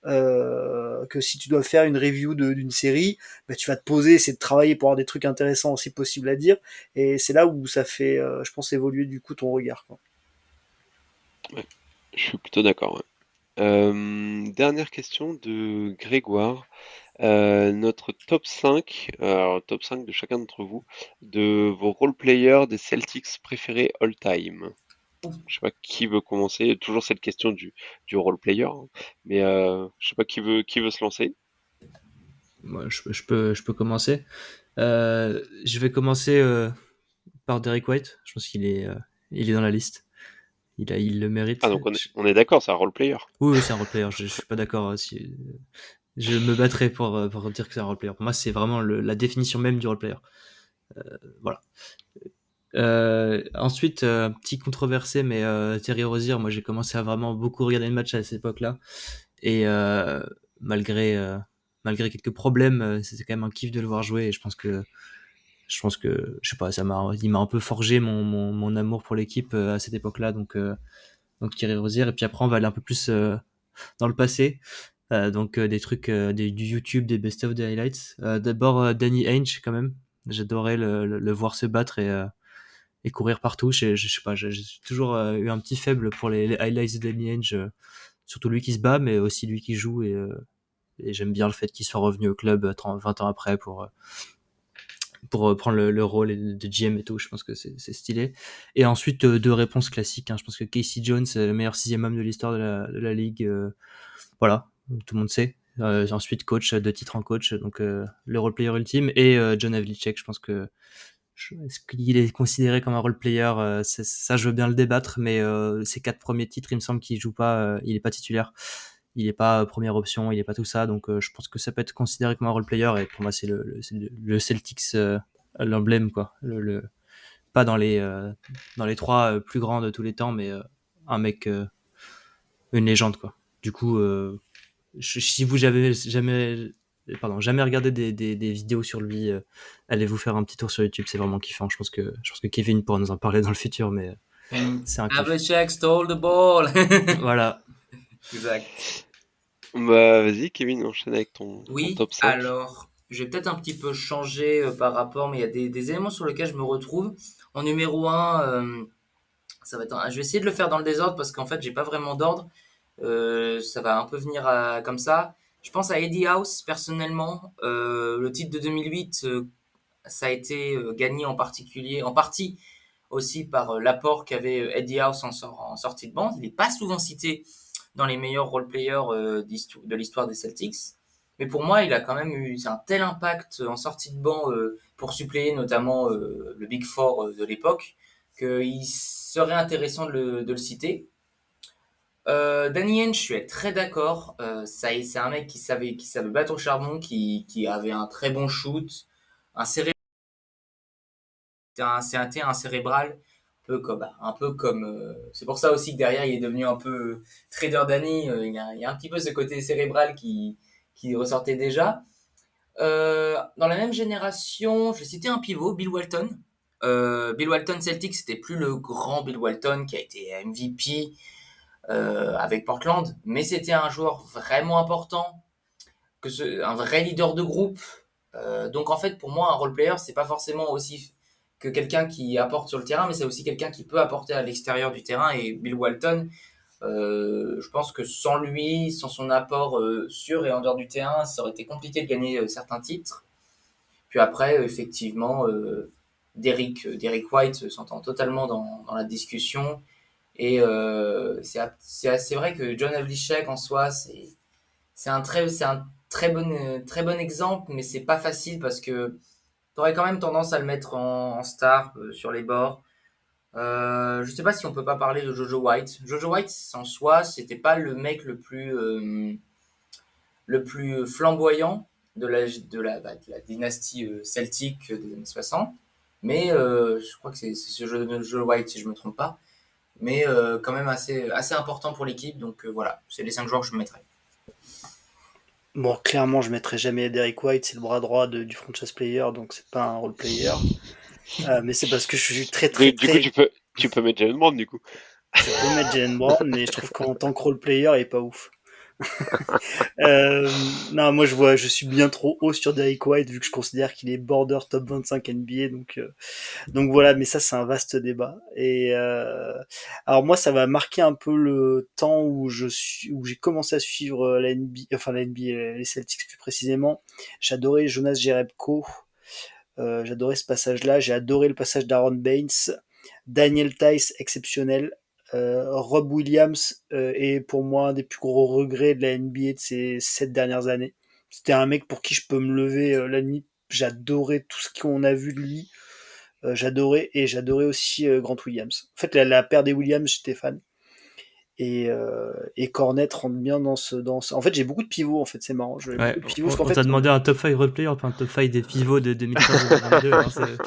que si tu dois faire une review d'une série, bah, tu vas te poser, essayer de travailler pour avoir des trucs intéressants aussi possible à dire, et c'est là où ça fait, je pense, évoluer du coup ton regard, quoi. Ouais, je suis plutôt d'accord, ouais. Dernière question de Grégoire. Notre top 5, alors top 5 de chacun d'entre vous, de vos role-players des Celtics préférés all-time. Je sais pas qui veut commencer. Toujours cette question du role-player, hein. Mais je sais pas qui veut se lancer. moi je peux commencer. Je vais commencer par Derek White. Je pense il est dans la liste. Il le mérite. Ah, donc on est d'accord, c'est un role-player. Oui, oui, c'est un roleplayer. Je suis pas d'accord. Si... Je me battrai pour dire que c'est un roleplayer. Pour moi, c'est vraiment la définition même du roleplayer. Voilà. Ensuite, petit controversé, mais Terry Rozier, moi j'ai commencé à vraiment beaucoup regarder le match à cette époque-là. Et malgré malgré quelques problèmes, c'était quand même un kiff de le voir jouer. Et je pense que, je sais pas, il m'a un peu forgé mon amour pour l'équipe à cette époque-là. Donc Thierry Rozier. Et puis après, on va aller un peu plus dans le passé. Donc des trucs du YouTube, des best-of, des highlights. D'abord Danny Ainge quand même. J'adorais le voir se battre et courir partout. Je sais pas, j'ai toujours eu un petit faible pour les highlights de Danny Ainge, surtout lui qui se bat, mais aussi lui qui joue. Et j'aime bien le fait qu'il soit revenu au club 20 ans après pour prendre le rôle de GM et tout. Je pense que c'est stylé. Et ensuite, deux réponses classiques. Hein. Je pense que Casey Jones est le meilleur 6e homme de l'histoire de la ligue. Voilà, tout le monde sait. Ensuite, coach, 2 titres en coach, donc le role player ultime. Et John Havlicek, je pense que est-ce qu'il est considéré comme un role player, ça je veux bien le débattre, mais ses 4 premiers titres, il me semble qu'il joue pas, il est pas titulaire, il est pas première option, il est pas tout ça, donc je pense que ça peut être considéré comme un role player. Et pour moi, c'est le Celtics, l'emblème, quoi. Pas dans les 3 plus grands de tous les temps, mais un mec, une légende, quoi. Du coup, si vous jamais regardé des vidéos sur lui, allez vous faire un petit tour sur YouTube, c'est vraiment kiffant. Je pense que Kevin pourra nous en parler dans le futur, mais c'est un kiff. Havlicek stole the ball. Voilà. Exact. Bah, vas-y, Kevin, enchaîne avec ton top 5. Alors, je vais peut-être un petit peu changer par rapport, mais il y a des éléments sur lesquels je me retrouve. En numéro 1, ça va être je vais essayer de le faire dans le désordre parce qu'en fait, j'ai pas vraiment d'ordre. Ça va un peu venir comme ça. Je pense à Eddie House, personnellement. Le titre de 2008, ça a été gagné en partie aussi par l'apport qu'avait Eddie House en sortie de banc. Il n'est pas souvent cité dans les meilleurs role-players de l'histoire des Celtics. Mais pour moi, il a quand même eu un tel impact en sortie de banc pour suppléer notamment le Big Four de l'époque qu'il serait intéressant de le citer. Danny Ainge, je suis très d'accord. C'est un mec qui savait battre au charbon, qui avait un très bon shoot, un cérébral, un peu comme. C'est pour ça aussi que derrière il est devenu un peu trader Danny. Il y a un petit peu ce côté cérébral qui ressortait déjà. Dans la même génération, je vais citer un pivot, Bill Walton. Bill Walton Celtics, c'était plus le grand Bill Walton qui a été MVP. Avec Portland, mais c'était un joueur vraiment important, un vrai leader de groupe. Donc en fait, pour moi, un role player, c'est pas forcément aussi que quelqu'un qui apporte sur le terrain, mais c'est aussi quelqu'un qui peut apporter à l'extérieur du terrain. Et Bill Walton, je pense que sans lui, sans son apport sur et en dehors du terrain, ça aurait été compliqué de gagner certains titres. Puis après, effectivement, Derrick White s'entend totalement dans la discussion. Et c'est vrai que John Havlicek en soi, c'est un très bon exemple, mais c'est pas facile parce que t'aurais quand même tendance à le mettre en star sur les bords. Je sais pas si on peut pas parler de Jojo White. Jojo White en soi, c'était pas le mec le plus flamboyant de la dynastie celtique des années 60, mais je crois que c'est ce Jojo White si je me trompe pas. Mais quand même assez important pour l'équipe. Donc voilà, c'est les 5 joueurs que je mettrais. Bon, clairement, je mettrai jamais Derrick White, c'est le bras droit du franchise player, donc c'est pas un role player. Mais c'est parce que je suis très. Du coup, tu peux mettre Jalen Brown, du coup. Je peux mettre Jalen Brown, mais je trouve qu'en tant que role player, il est pas ouf. Non, moi je suis bien trop haut sur Derrick White vu que je considère qu'il est border top 25 NBA, donc voilà, mais ça c'est un vaste débat. Et alors moi ça va marquer un peu le temps où j'ai commencé à suivre la NBA, les Celtics plus précisément. J'adorais Jonas Jerebko, j'adorais ce passage-là, j'ai adoré le passage d'Aaron Baines, Daniel Theis exceptionnel. Rob Williams est pour moi un des plus gros regrets de la NBA de ces 7 dernières années. C'était un mec pour qui je peux me lever la nuit. J'adorais tout ce qu'on a vu de lui. J'adorais aussi Grant Williams. En fait, la paire des Williams, j'étais fan. Et Cornet rentre bien dans ce. En fait, j'ai beaucoup de pivots, en fait, c'est marrant. On t'a demandé un top 5 role player, pas un top 5 des pivots de 2015-2022.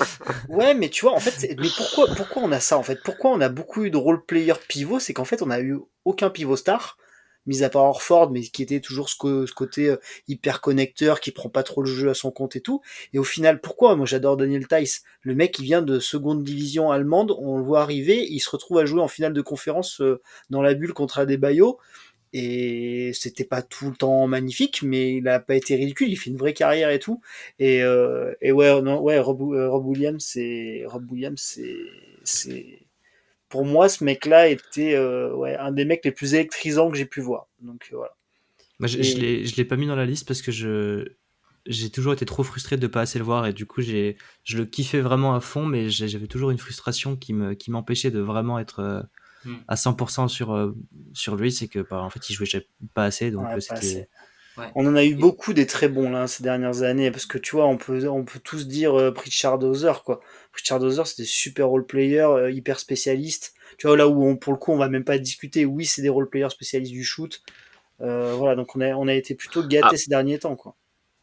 Ouais, mais tu vois, en fait, mais pourquoi on a ça, en fait? Pourquoi on a beaucoup eu de role player pivots? C'est qu'en fait, on a eu aucun pivot star, mis à part Horford, mais qui était toujours ce côté hyper connecteur, qui prend pas trop le jeu à son compte et tout. Et au final, pourquoi? Moi, j'adore Daniel Theis. Le mec, il vient de seconde division allemande, on le voit arriver, il se retrouve à jouer en finale de conférence dans la bulle contre Adebayo. Et c'était pas tout le temps magnifique, mais il a pas été ridicule, il fait une vraie carrière et tout. Et ouais, non, ouais, Rob Williams, c'est, pour moi, ce mec-là était ouais, un des mecs les plus électrisants que j'ai pu voir. Donc voilà. Moi, Et je l'ai pas mis dans la liste parce que j'ai toujours été trop frustré de pas assez le voir et du coup je le kiffais vraiment à fond, mais j'avais toujours une frustration qui m'empêchait de vraiment être à 100% sur lui, c'est que bah, en fait il jouait pas assez, donc ouais, pas assez. c'était Ouais. On en a eu Et- beaucoup des très bons là ces dernières années parce que tu vois on peut tous dire Pritchard Hauser quoi. Pritchard Hauser c'est des super role players hyper spécialistes. Tu vois là où pour le coup on va même pas discuter. Oui c'est des role players spécialistes du shoot. Voilà donc on a été plutôt Ah, gâtés ces derniers temps quoi.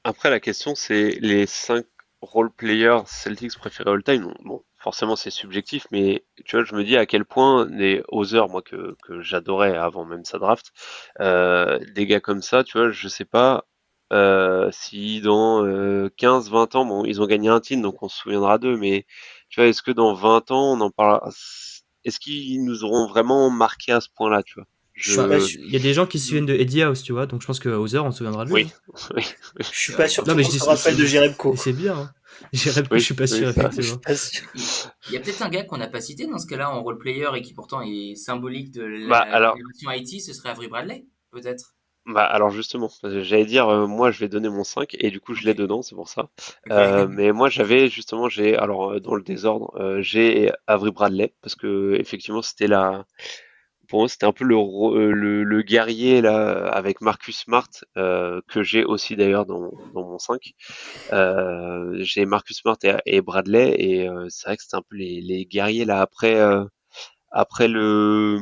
après, la question, c'est les 5 role-players Celtics préférés all-time. Bon, forcément, c'est subjectif, mais tu vois, je me dis à quel point les Hauser, moi, que j'adorais avant même sa draft, des gars comme ça, tu vois, je sais pas si dans 15-20 ans, bon, ils ont gagné un titre, donc on se souviendra d'eux, mais tu vois, est-ce que dans 20 ans, on en parlera? Est-ce qu'ils nous auront vraiment marqué à ce point-là, tu vois? Je suis pas bah, Je, sûr. il y a des gens qui se souviennent de Eddie House, tu vois, donc je pense que Hauser on se souviendra de lui, oui, hein. oui, Je suis C'est pas vrai. sûr que Non tout le mais je monde dis se rappelle de Jerebko. c'est bien, hein. Jerebko, je oui, suis pas oui, sûr ça. Je suis effectivement. pas sûr. Il y a peut-être un gars qu'on n'a pas cité dans ce cas-là en role player et qui pourtant est symbolique de Bah la alors, génération Haïti, ce serait Avery Bradley, peut-être. Bah alors justement, j'allais dire moi je vais donner mon 5 et du coup je Ok. l'ai dedans, c'est pour ça. Ok. Mais moi j'avais justement j'ai alors dans le désordre j'ai Avery Bradley parce que effectivement c'était la pour moi c'était un peu le guerrier là avec Marcus Smart que j'ai aussi d'ailleurs dans mon 5. J'ai Marcus Smart et Bradley et c'est vrai que c'était un peu les guerriers là après le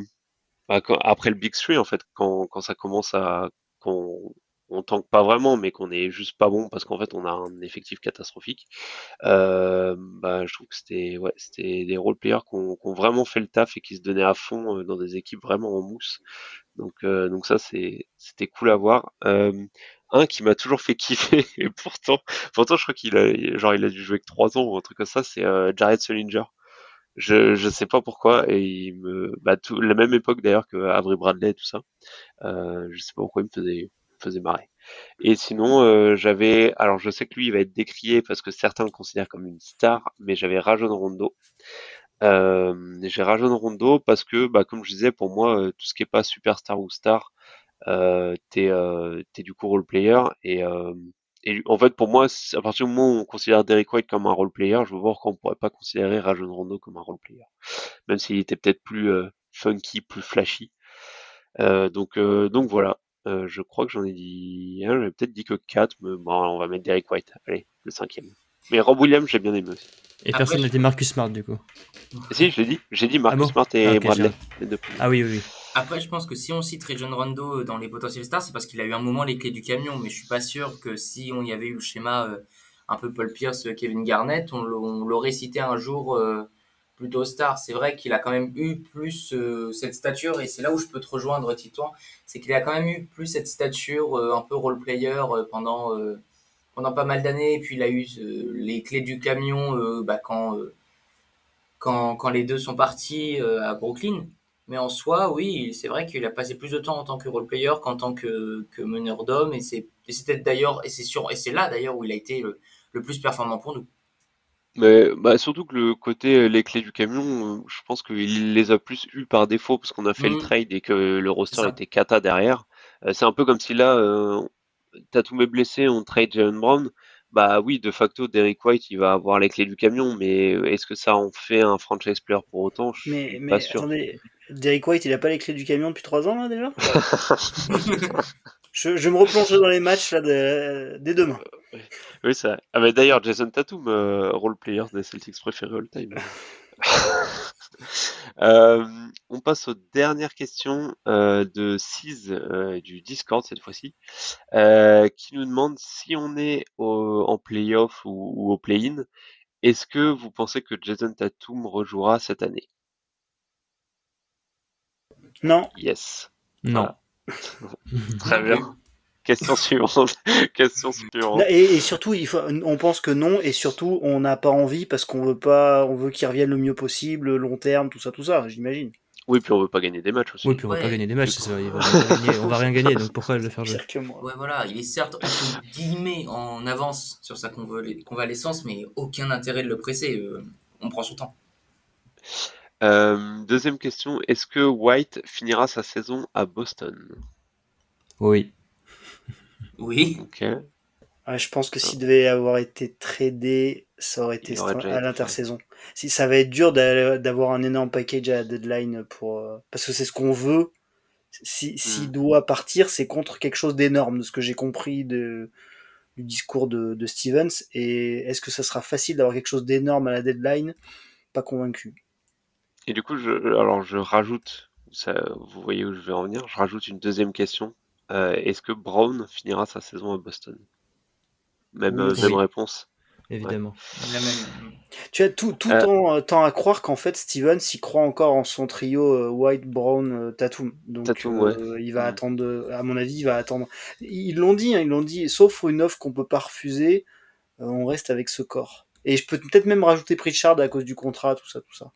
après le Big Three, en fait, quand ça commence à qu'on on tank pas vraiment, mais qu'on est juste pas bon parce qu'en fait on a un effectif catastrophique. Bah, je trouve que c'était des role players qui ont vraiment fait le taf et qui se donnaient à fond dans des équipes vraiment en mousse. Donc ça c'était cool à voir. Un qui m'a toujours fait kiffer et pourtant je crois il a dû jouer que 3 ans ou un truc comme ça, c'est Jared Sullinger. Je sais pas pourquoi et bah tout la même époque d'ailleurs que Avery Bradley et tout ça. Je sais pas pourquoi il me faisait marrer. Et sinon alors je sais que lui il va être décrié parce que certains le considèrent comme une star, mais j'avais Rajon Rondo. J'ai Rajon Rondo parce que bah comme je disais pour moi tout ce qui est pas superstar ou star t'es du coup role player et en fait pour moi à partir du moment où on considère Derrick White comme un role player, je veux voir qu'on pourrait pas considérer Rajon Rondo comme un role player même s'il était peut-être plus funky, plus flashy. Donc voilà. Je crois que j'en ai dit un, j'avais peut-être dit que 4, mais bon, on va mettre Derrick White. Allez, le 5e. Mais Rob Williams, j'ai bien aimé aussi. Et Après, personne n'a je dit Marcus Smart du coup. Et si, je l'ai dit. J'ai dit Ah Marcus bon? Smart Ah et ok, Bradley, les deux premiers. ah oui oui oui. Après, je pense que si on cite Rajon Rondo dans les potentiels stars, c'est parce qu'il a eu un moment les clés du camion. Mais je suis pas sûr que si on y avait eu le schéma un peu Paul Pierce, Kevin Garnett, on l'aurait cité un jour plutôt star. C'est vrai qu'il a quand même eu plus cette stature, et c'est là où je peux te rejoindre, Titouan, c'est qu'il a quand même eu plus cette stature un peu role player pendant pas mal d'années. Et puis il a eu les clés du camion quand les deux sont partis à Brooklyn. Mais en soi, oui, c'est vrai qu'il a passé plus de temps en tant que role player qu'en tant que meneur d'hommes. Et c'est peut-être d'ailleurs, et c'est là d'ailleurs où il a été le plus performant pour nous. Mais bah, surtout que le côté les clés du camion, je pense qu'il les a plus eu par défaut parce qu'on a fait le Mmh, trade et que le c'est roster ça. était cata derrière. C'est un peu comme si là, Tatum est blessé, on trade Jalen Brown. Bah oui, de facto, Derrick White, il va avoir les clés du camion, mais est-ce que ça en fait un franchise player pour autant? Je suis pas Mais sûr. attendez, Derrick White il a pas les clés du camion depuis 3 ans là déjà. Je me replongerai dans les matchs là dès demain. Oui, c'est vrai. Ah, mais d'ailleurs, Jason Tatum, role player des Celtics préférés all time. On passe aux dernières questions de Siz du Discord cette fois-ci, qui nous demande si on est en playoff ou au play-in, est-ce que vous pensez que Jason Tatum rejouera cette année? Non, Yes. Non. Voilà. Très Non bien. plus. Question suivante. Question suivante. Et surtout, on pense que non, et surtout, on n'a pas envie parce qu'on veut pas, on veut qu'il revienne le mieux possible, long terme, tout ça, j'imagine. Oui, puis on veut pas gagner des matchs Oui, aussi. puis on va pas Ouais, gagner des matchs, Du c'est coup. ça, il va même pas gagner, on va rien gagner, donc pourquoi le faire jouer? Pire que moi. ouais, voilà. Il est certes entre guillemets en avance sur sa convalescence, mais aucun intérêt de le presser. On prend son temps. Deuxième question, est-ce que White finira sa saison à Boston? Oui. Oui. Ok. Ouais, je pense que s'il devait avoir été tradé, ça aurait été Il aurait déjà à été fait. l'intersaison. Si ça va être dur d'avoir un énorme package à la deadline pour parce que c'est ce qu'on veut. S'il Hmm. doit partir, c'est contre quelque chose d'énorme, de ce que j'ai compris du discours de Stevens. Et est-ce que ça sera facile d'avoir quelque chose d'énorme à la deadline? Pas convaincu. Et du coup, alors je rajoute, ça, vous voyez où je vais en venir, je rajoute une deuxième question. Est-ce que Brown finira sa saison à Boston? Oui, Même Oui, réponse. Ouais. évidemment. La même. tu as tout Euh, en temps à croire qu'en fait Stevens il croit encore en son trio White, Brown, Tatum. Donc Tatum, ouais. il va Hmm. attendre, à mon avis, il va attendre. Ils l'ont dit, hein, ils l'ont dit, sauf une offre qu'on peut pas refuser, on reste avec ce corps. Et je peux peut-être même rajouter Pritchard à cause du contrat, tout ça, tout ça.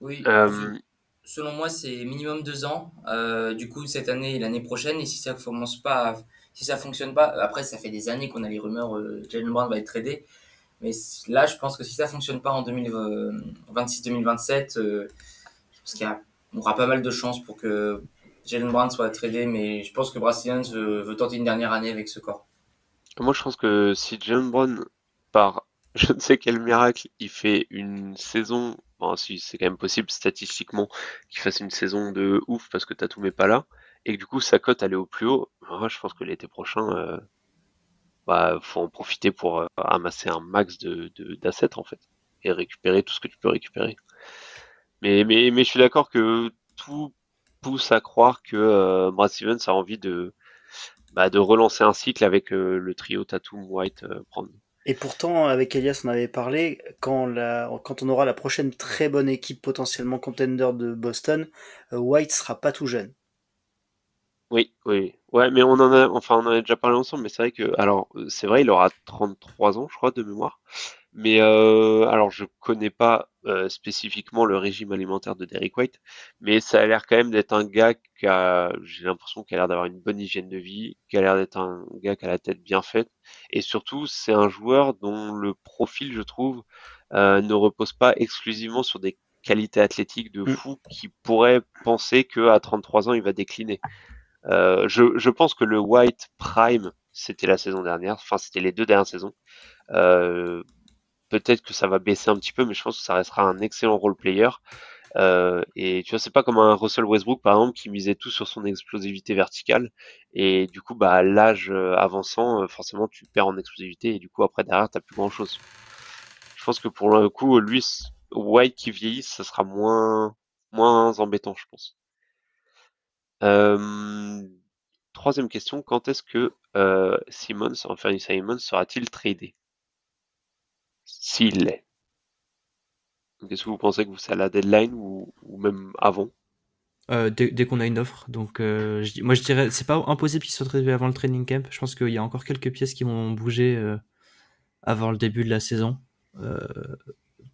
Oui. Euh, Selon moi, c'est minimum 2 ans. Du coup, cette année et l'année prochaine. Et si ça fonctionne pas, après, ça fait des années qu'on a les rumeurs, Jalen Brown va être tradé. Mais là, je pense que si ça fonctionne pas en 2026-2027, je pense qu'il y aura pas mal de chances pour que Jalen Brown soit tradé. Mais je pense que Brad Stevens veut tenter une dernière année avec ce corps. Moi, je pense que si Jalen Brown, par je ne sais quel miracle, il fait une saison, bon, si c'est quand même possible statistiquement qu'il fasse une saison de ouf parce que Tatum est pas là, et que du coup sa cote allait au plus haut, moi je pense que l'été prochain, bah, faut en profiter pour amasser un max d'assets en fait, et récupérer tout ce que tu peux récupérer. Mais je suis d'accord que tout pousse à croire que Brad Stevens a envie de relancer un cycle avec le trio Tatum, White, Brown. Et pourtant, avec Elias, on avait parlé, quand on aura la prochaine très bonne équipe potentiellement contender de Boston, White sera pas tout jeune. Oui, oui. Ouais, mais on en a déjà parlé ensemble, mais c'est vrai que, alors, c'est vrai, il aura 33 ans, je crois, de mémoire. Mais, alors, je connais pas spécifiquement le régime alimentaire de Derrick White, mais ça a l'air quand même d'être un gars j'ai l'impression qu'il a l'air d'avoir une bonne hygiène de vie, qui a l'air d'être un gars qui a la tête bien faite, et surtout, c'est un joueur dont le profil, je trouve, ne repose pas exclusivement sur des qualités athlétiques de Mm. fou qui pourraient penser qu'à 33 ans, il va décliner. Je pense que le White Prime, c'était la saison dernière, enfin c'était les 2 dernières saisons. Euh, Peut-être que ça va baisser un petit peu, mais je pense que ça restera un excellent role player. Et tu vois, c'est pas comme un Russell Westbrook par exemple qui misait tout sur son explosivité verticale. Et du coup, bah à l'âge avançant, forcément tu perds en explosivité et du coup après derrière t'as plus grand chose. Je pense que pour le coup, lui, White qui vieillit, ça sera moins embêtant, je pense. Euh, Troisième question, quand est-ce que Anthony Simons sera-t-il tradé? S'il l'est. Donc, est-ce que vous pensez que c'est à la deadline ou même avant? Dès qu'on a une offre, donc moi je dirais, c'est pas impossible qu'il soit traité avant le training camp. Je pense qu'il y a encore quelques pièces qui vont bouger avant le début de la saison. Euh,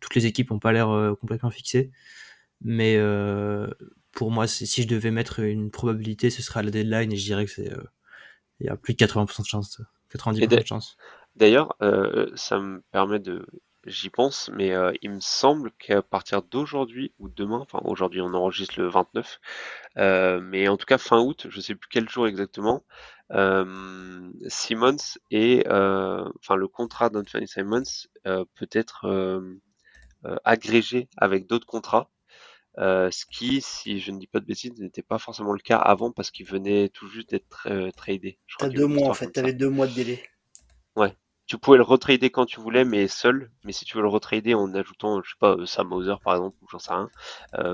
Toutes les équipes n'ont pas l'air complètement fixées, mais pour moi, si je devais mettre une probabilité, ce serait à la deadline et je dirais que il y a plus de 80% de chance, Et 90% de chance. d'ailleurs, ça me permet j'y pense, mais il me semble qu'à partir d'aujourd'hui ou demain, enfin aujourd'hui on enregistre le 29, mais en tout cas fin août, je sais plus quel jour exactement, Simmons enfin le contrat d'Anthony Simons peut être agrégé avec d'autres contrats. Ce qui, si je ne dis pas de bêtises, n'était pas forcément le cas avant parce qu'il venait tout juste d'être tradé. Je crois T'as qu'il y a deux une mois en histoire fait, comme ça. t'avais 2 mois de délai. Ouais. Tu pouvais le retrader quand tu voulais, mais seul. Mais si tu veux le retrader en ajoutant, je sais pas, Sam Hauser par exemple, ou j'en sais rien,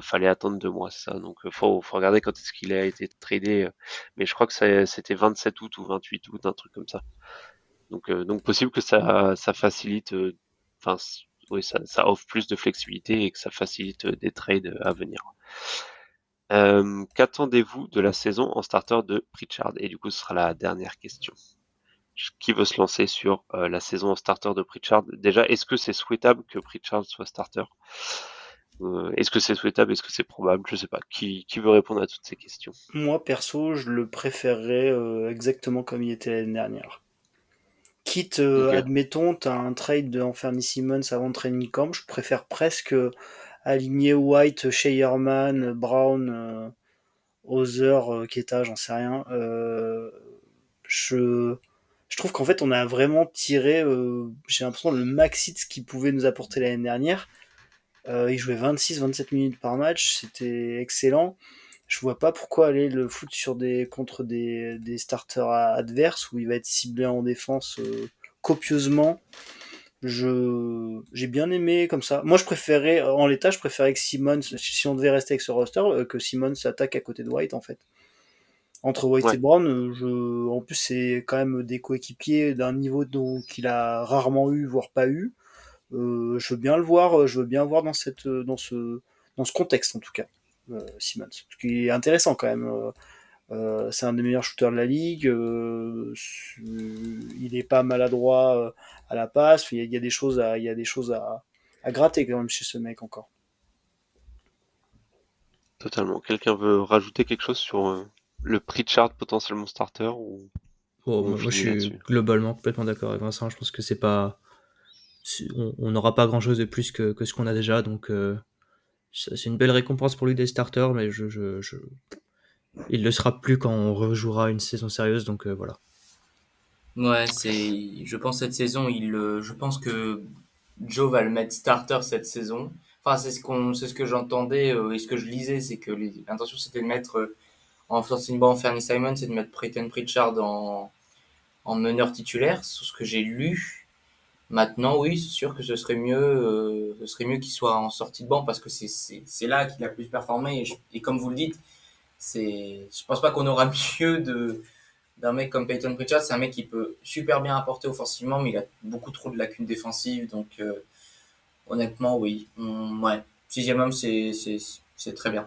fallait attendre 2 mois, c'est ça. Donc faut regarder quand est-ce qu'il a été tradé. Mais je crois que c'était 27 août ou 28 août, un truc comme ça. Donc possible que ça facilite, enfin, oui, ça offre plus de flexibilité et que ça facilite des trades à venir. Qu'attendez-vous de la saison en starter de Pritchard? Et du coup, ce sera la dernière question. Qui veut se lancer sur la saison en starter de Pritchard? Déjà, est-ce que c'est souhaitable que Pritchard soit starter? Est-ce que c'est souhaitable? Est-ce que c'est probable? Je sais pas. Qui veut répondre à toutes ces questions? Moi, perso, je le préférerais exactement comme il était l'année dernière. Quitte, Ok. admettons, t'as un trade de Anthony Simmons avant le training camp, je préfère presque aligner White, Shearman, Brown, Hauser, Keita, j'en sais rien. Je, je trouve qu'en fait, on a vraiment tiré, j'ai l'impression, le maxi de ce qu'il pouvait nous apporter l'année dernière. Il jouait 26-27 minutes par match, c'était excellent. Je vois pas pourquoi aller le foutre contre des starters adverses où il va être ciblé en défense copieusement. J'ai bien aimé comme ça. Moi, je préférais, en l'état, je préférais que Simmons, si on devait rester avec ce roster, que Simmons s'attaque à côté de White, en fait. Entre White et Ouais, Brown, en plus, c'est quand même des coéquipiers d'un niveau qu'il a rarement eu, voire pas eu. Je veux bien le voir, je veux bien voir dans ce contexte, en tout cas, Simmons. Ce qui est intéressant quand même. C'est un des meilleurs shooters de la ligue. Il est pas maladroit à la passe. Il y a des choses à gratter quand même chez ce mec encore. totalement. Quelqu'un veut rajouter quelque chose sur le Pritchard potentiellement starter ou Bon, on moi, je finit suis là-dessus? globalement complètement d'accord avec Vincent. Je pense que c'est pas, on n'aura pas grand chose de plus que ce qu'on a déjà, donc c'est une belle récompense pour lui des starters, mais il le sera plus quand on rejouera une saison sérieuse, donc voilà. Ouais, je pense cette saison, je pense que Joe va le mettre starter cette saison. Enfin, c'est ce que j'entendais et ce que je lisais, c'est que l'intention c'était de mettre en sortie de banc Fernie Simon, c'est de mettre Peyton Pritchard en meneur titulaire, sur ce que j'ai lu. Maintenant, oui, c'est sûr que ce serait mieux qu'il soit en sortie de banc parce que c'est là qu'il a plus performé et comme vous le dites, je pense pas qu'on aura mieux d'un mec comme Peyton Pritchard. C'est un mec qui peut super bien apporter offensivement, mais il a beaucoup trop de lacunes défensives. Donc, honnêtement, oui. Ouais. Sixième homme, c'est très bien.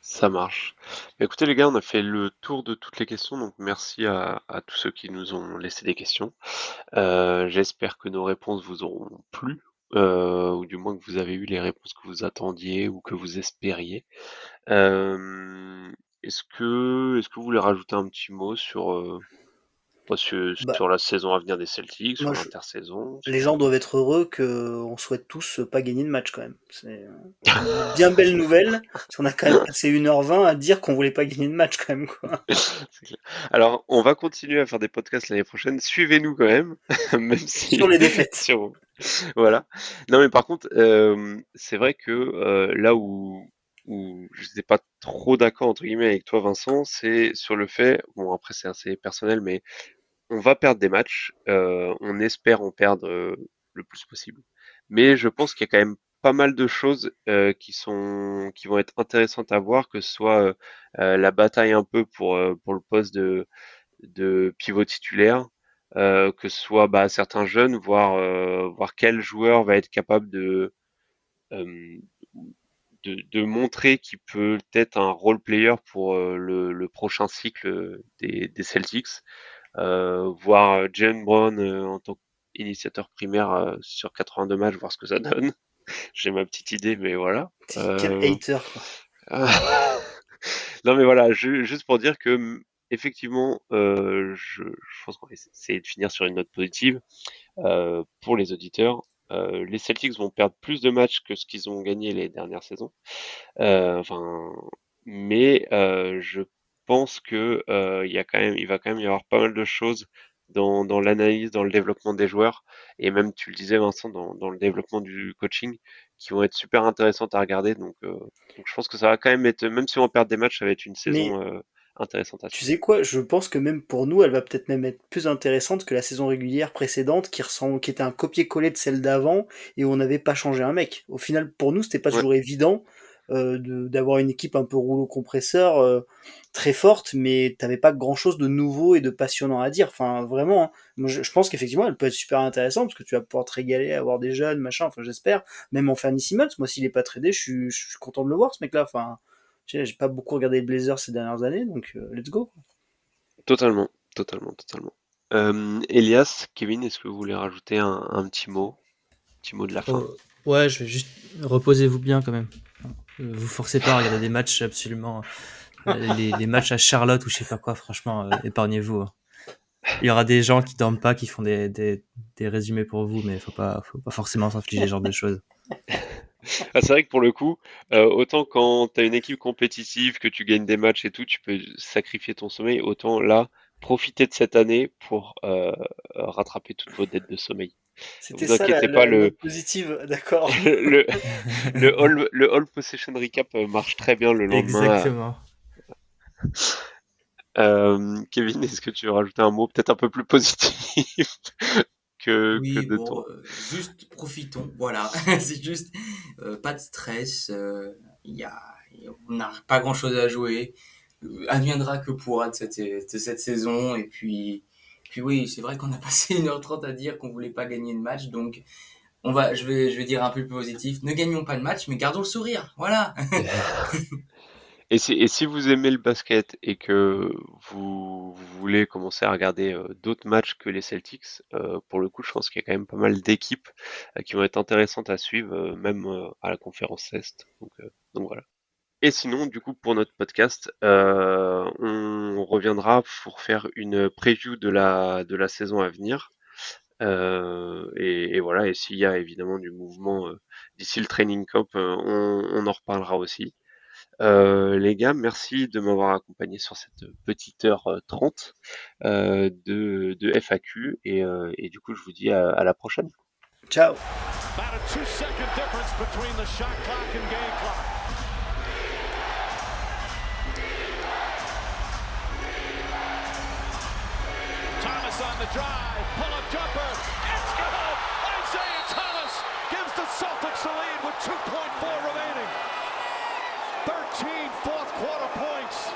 Ça marche. Bah, écoutez les gars, on a fait le tour de toutes les questions, donc merci à tous ceux qui nous ont laissé des questions. J'espère que nos réponses vous auront plu, ou du moins que vous avez eu les réponses que vous attendiez ou que vous espériez. Euh, est-ce que vous voulez rajouter un petit mot sur, Bah, sur la saison à venir des Celtics, sur moi, l'intersaison, les sur... gens doivent être heureux qu'on souhaite tous pas gagner de match quand même. C'est une bien belle nouvelle. Parce qu'on a quand même passé 1h20 à dire qu'on voulait pas gagner de match quand même, quoi. C'est clair. Alors, on va continuer à faire des podcasts l'année prochaine. Suivez-nous quand même, même Sur si les défaites. sur voilà. Non, mais par contre, c'est vrai que là où je n'étais pas trop d'accord entre guillemets avec toi, Vincent, c'est sur le fait, bon après c'est assez personnel, mais on va perdre des matchs, on espère en perdre le plus possible. Mais je pense qu'il y a quand même pas mal de choses qui vont être intéressantes à voir, que ce soit la bataille un peu pour le poste de pivot titulaire, que ce soit bah, certains jeunes, voir quel joueur va être capable euh, de montrer qu'il peut être un role player pour le prochain cycle des Celtics. Voir Jalen Brown en tant qu'initiateur primaire sur 82 matchs, voir ce que ça donne. J'ai ma petite idée, mais voilà. Quel hater, quoi. Non mais voilà, juste pour dire que effectivement, je pense qu'on va essayer de finir sur une note positive pour les auditeurs. Les Celtics vont perdre plus de matchs que ce qu'ils ont gagné les dernières saisons. Enfin, mais je pense que il va quand même y avoir pas mal de choses dans l'analyse, dans le développement des joueurs, et même tu le disais Vincent, dans le développement du coaching, qui vont être super intéressantes à regarder. Donc je pense que ça va quand même être, même si on perd des matchs, ça va être une Mais saison intéressante à tu suivre. sais quoi, je pense que même pour nous, elle va peut-être même être plus intéressante que la saison régulière précédente qui était un copier-coller de celle d'avant et où on n'avait pas changé un mec. Au final, pour nous, c'était pas Ouais, toujours évident d'avoir une équipe un peu rouleau compresseur, très forte, mais t'avais pas grand-chose de nouveau et de passionnant à dire. Enfin, vraiment, hein. Moi, je pense qu'effectivement, elle peut être super intéressante parce que tu vas pouvoir te régaler, avoir des jeunes, machin. Enfin, j'espère. Même en Fanny Simmons, moi, s'il est pas tradé, je suis content de le voir, ce mec-là. Enfin, Tu sais, j'ai pas beaucoup regardé les Blazers ces dernières années, donc let's go. Totalement, totalement, totalement. Elias, Kevin, est-ce que vous voulez rajouter un petit mot de la fin? Ouais, je vais juste reposez-vous bien quand même. Vous forcez pas à regarder des matchs absolument les matchs à Charlotte ou je sais pas quoi. Franchement, épargnez-vous. Hein. Il y aura des gens qui dorment pas, qui font des résumés pour vous, mais faut pas forcément s'infliger ce genre de choses. Ah, c'est vrai que pour le coup, autant quand tu as une équipe compétitive, que tu gagnes des matchs et tout, tu peux sacrifier ton sommeil, autant là, profitez de cette année pour rattraper toutes vos dettes de sommeil. Ne C'était vous ça inquiétez pas, la note positive, d'accord. le, le all possession recap marche très bien le lendemain. Exactement. Kevin, est-ce que tu veux rajouter un mot peut-être un peu plus positif que Oui, de bon, ton... juste profitons, voilà. C'est juste pas de stress. On n'a pas grand-chose à jouer. Adviendra que pourra de cette saison. Et puis oui, c'est vrai qu'on a passé 1h30 à dire qu'on voulait pas gagner de match. Donc, je vais dire un peu plus positif. Ne gagnons pas de match, mais gardons le sourire. Voilà. Et si vous aimez le basket et que vous voulez commencer à regarder d'autres matchs que les Celtics, pour le coup, je pense qu'il y a quand même pas mal d'équipes qui vont être intéressantes à suivre, même à la conférence Est. Donc voilà. Et sinon, du coup, pour notre podcast, on reviendra pour faire une preview de la saison à venir. Et voilà, et s'il y a évidemment du mouvement d'ici le training camp, on en reparlera aussi. Les gars, merci de m'avoir accompagné sur cette petite heure 30 de FAQ et du coup je vous dis à la prochaine. Ciao. About a 2-second difference between the shot clock and game clock. Thomas on the drive, pull-up jumper, it's good! Isaiah Thomas gives the Celtics the lead with 2.4 remaining. 13 fourth quarter points.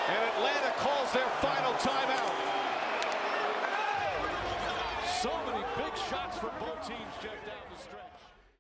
And Atlanta calls their final timeout. So many big shots from both teams, Jeff, down the stretch.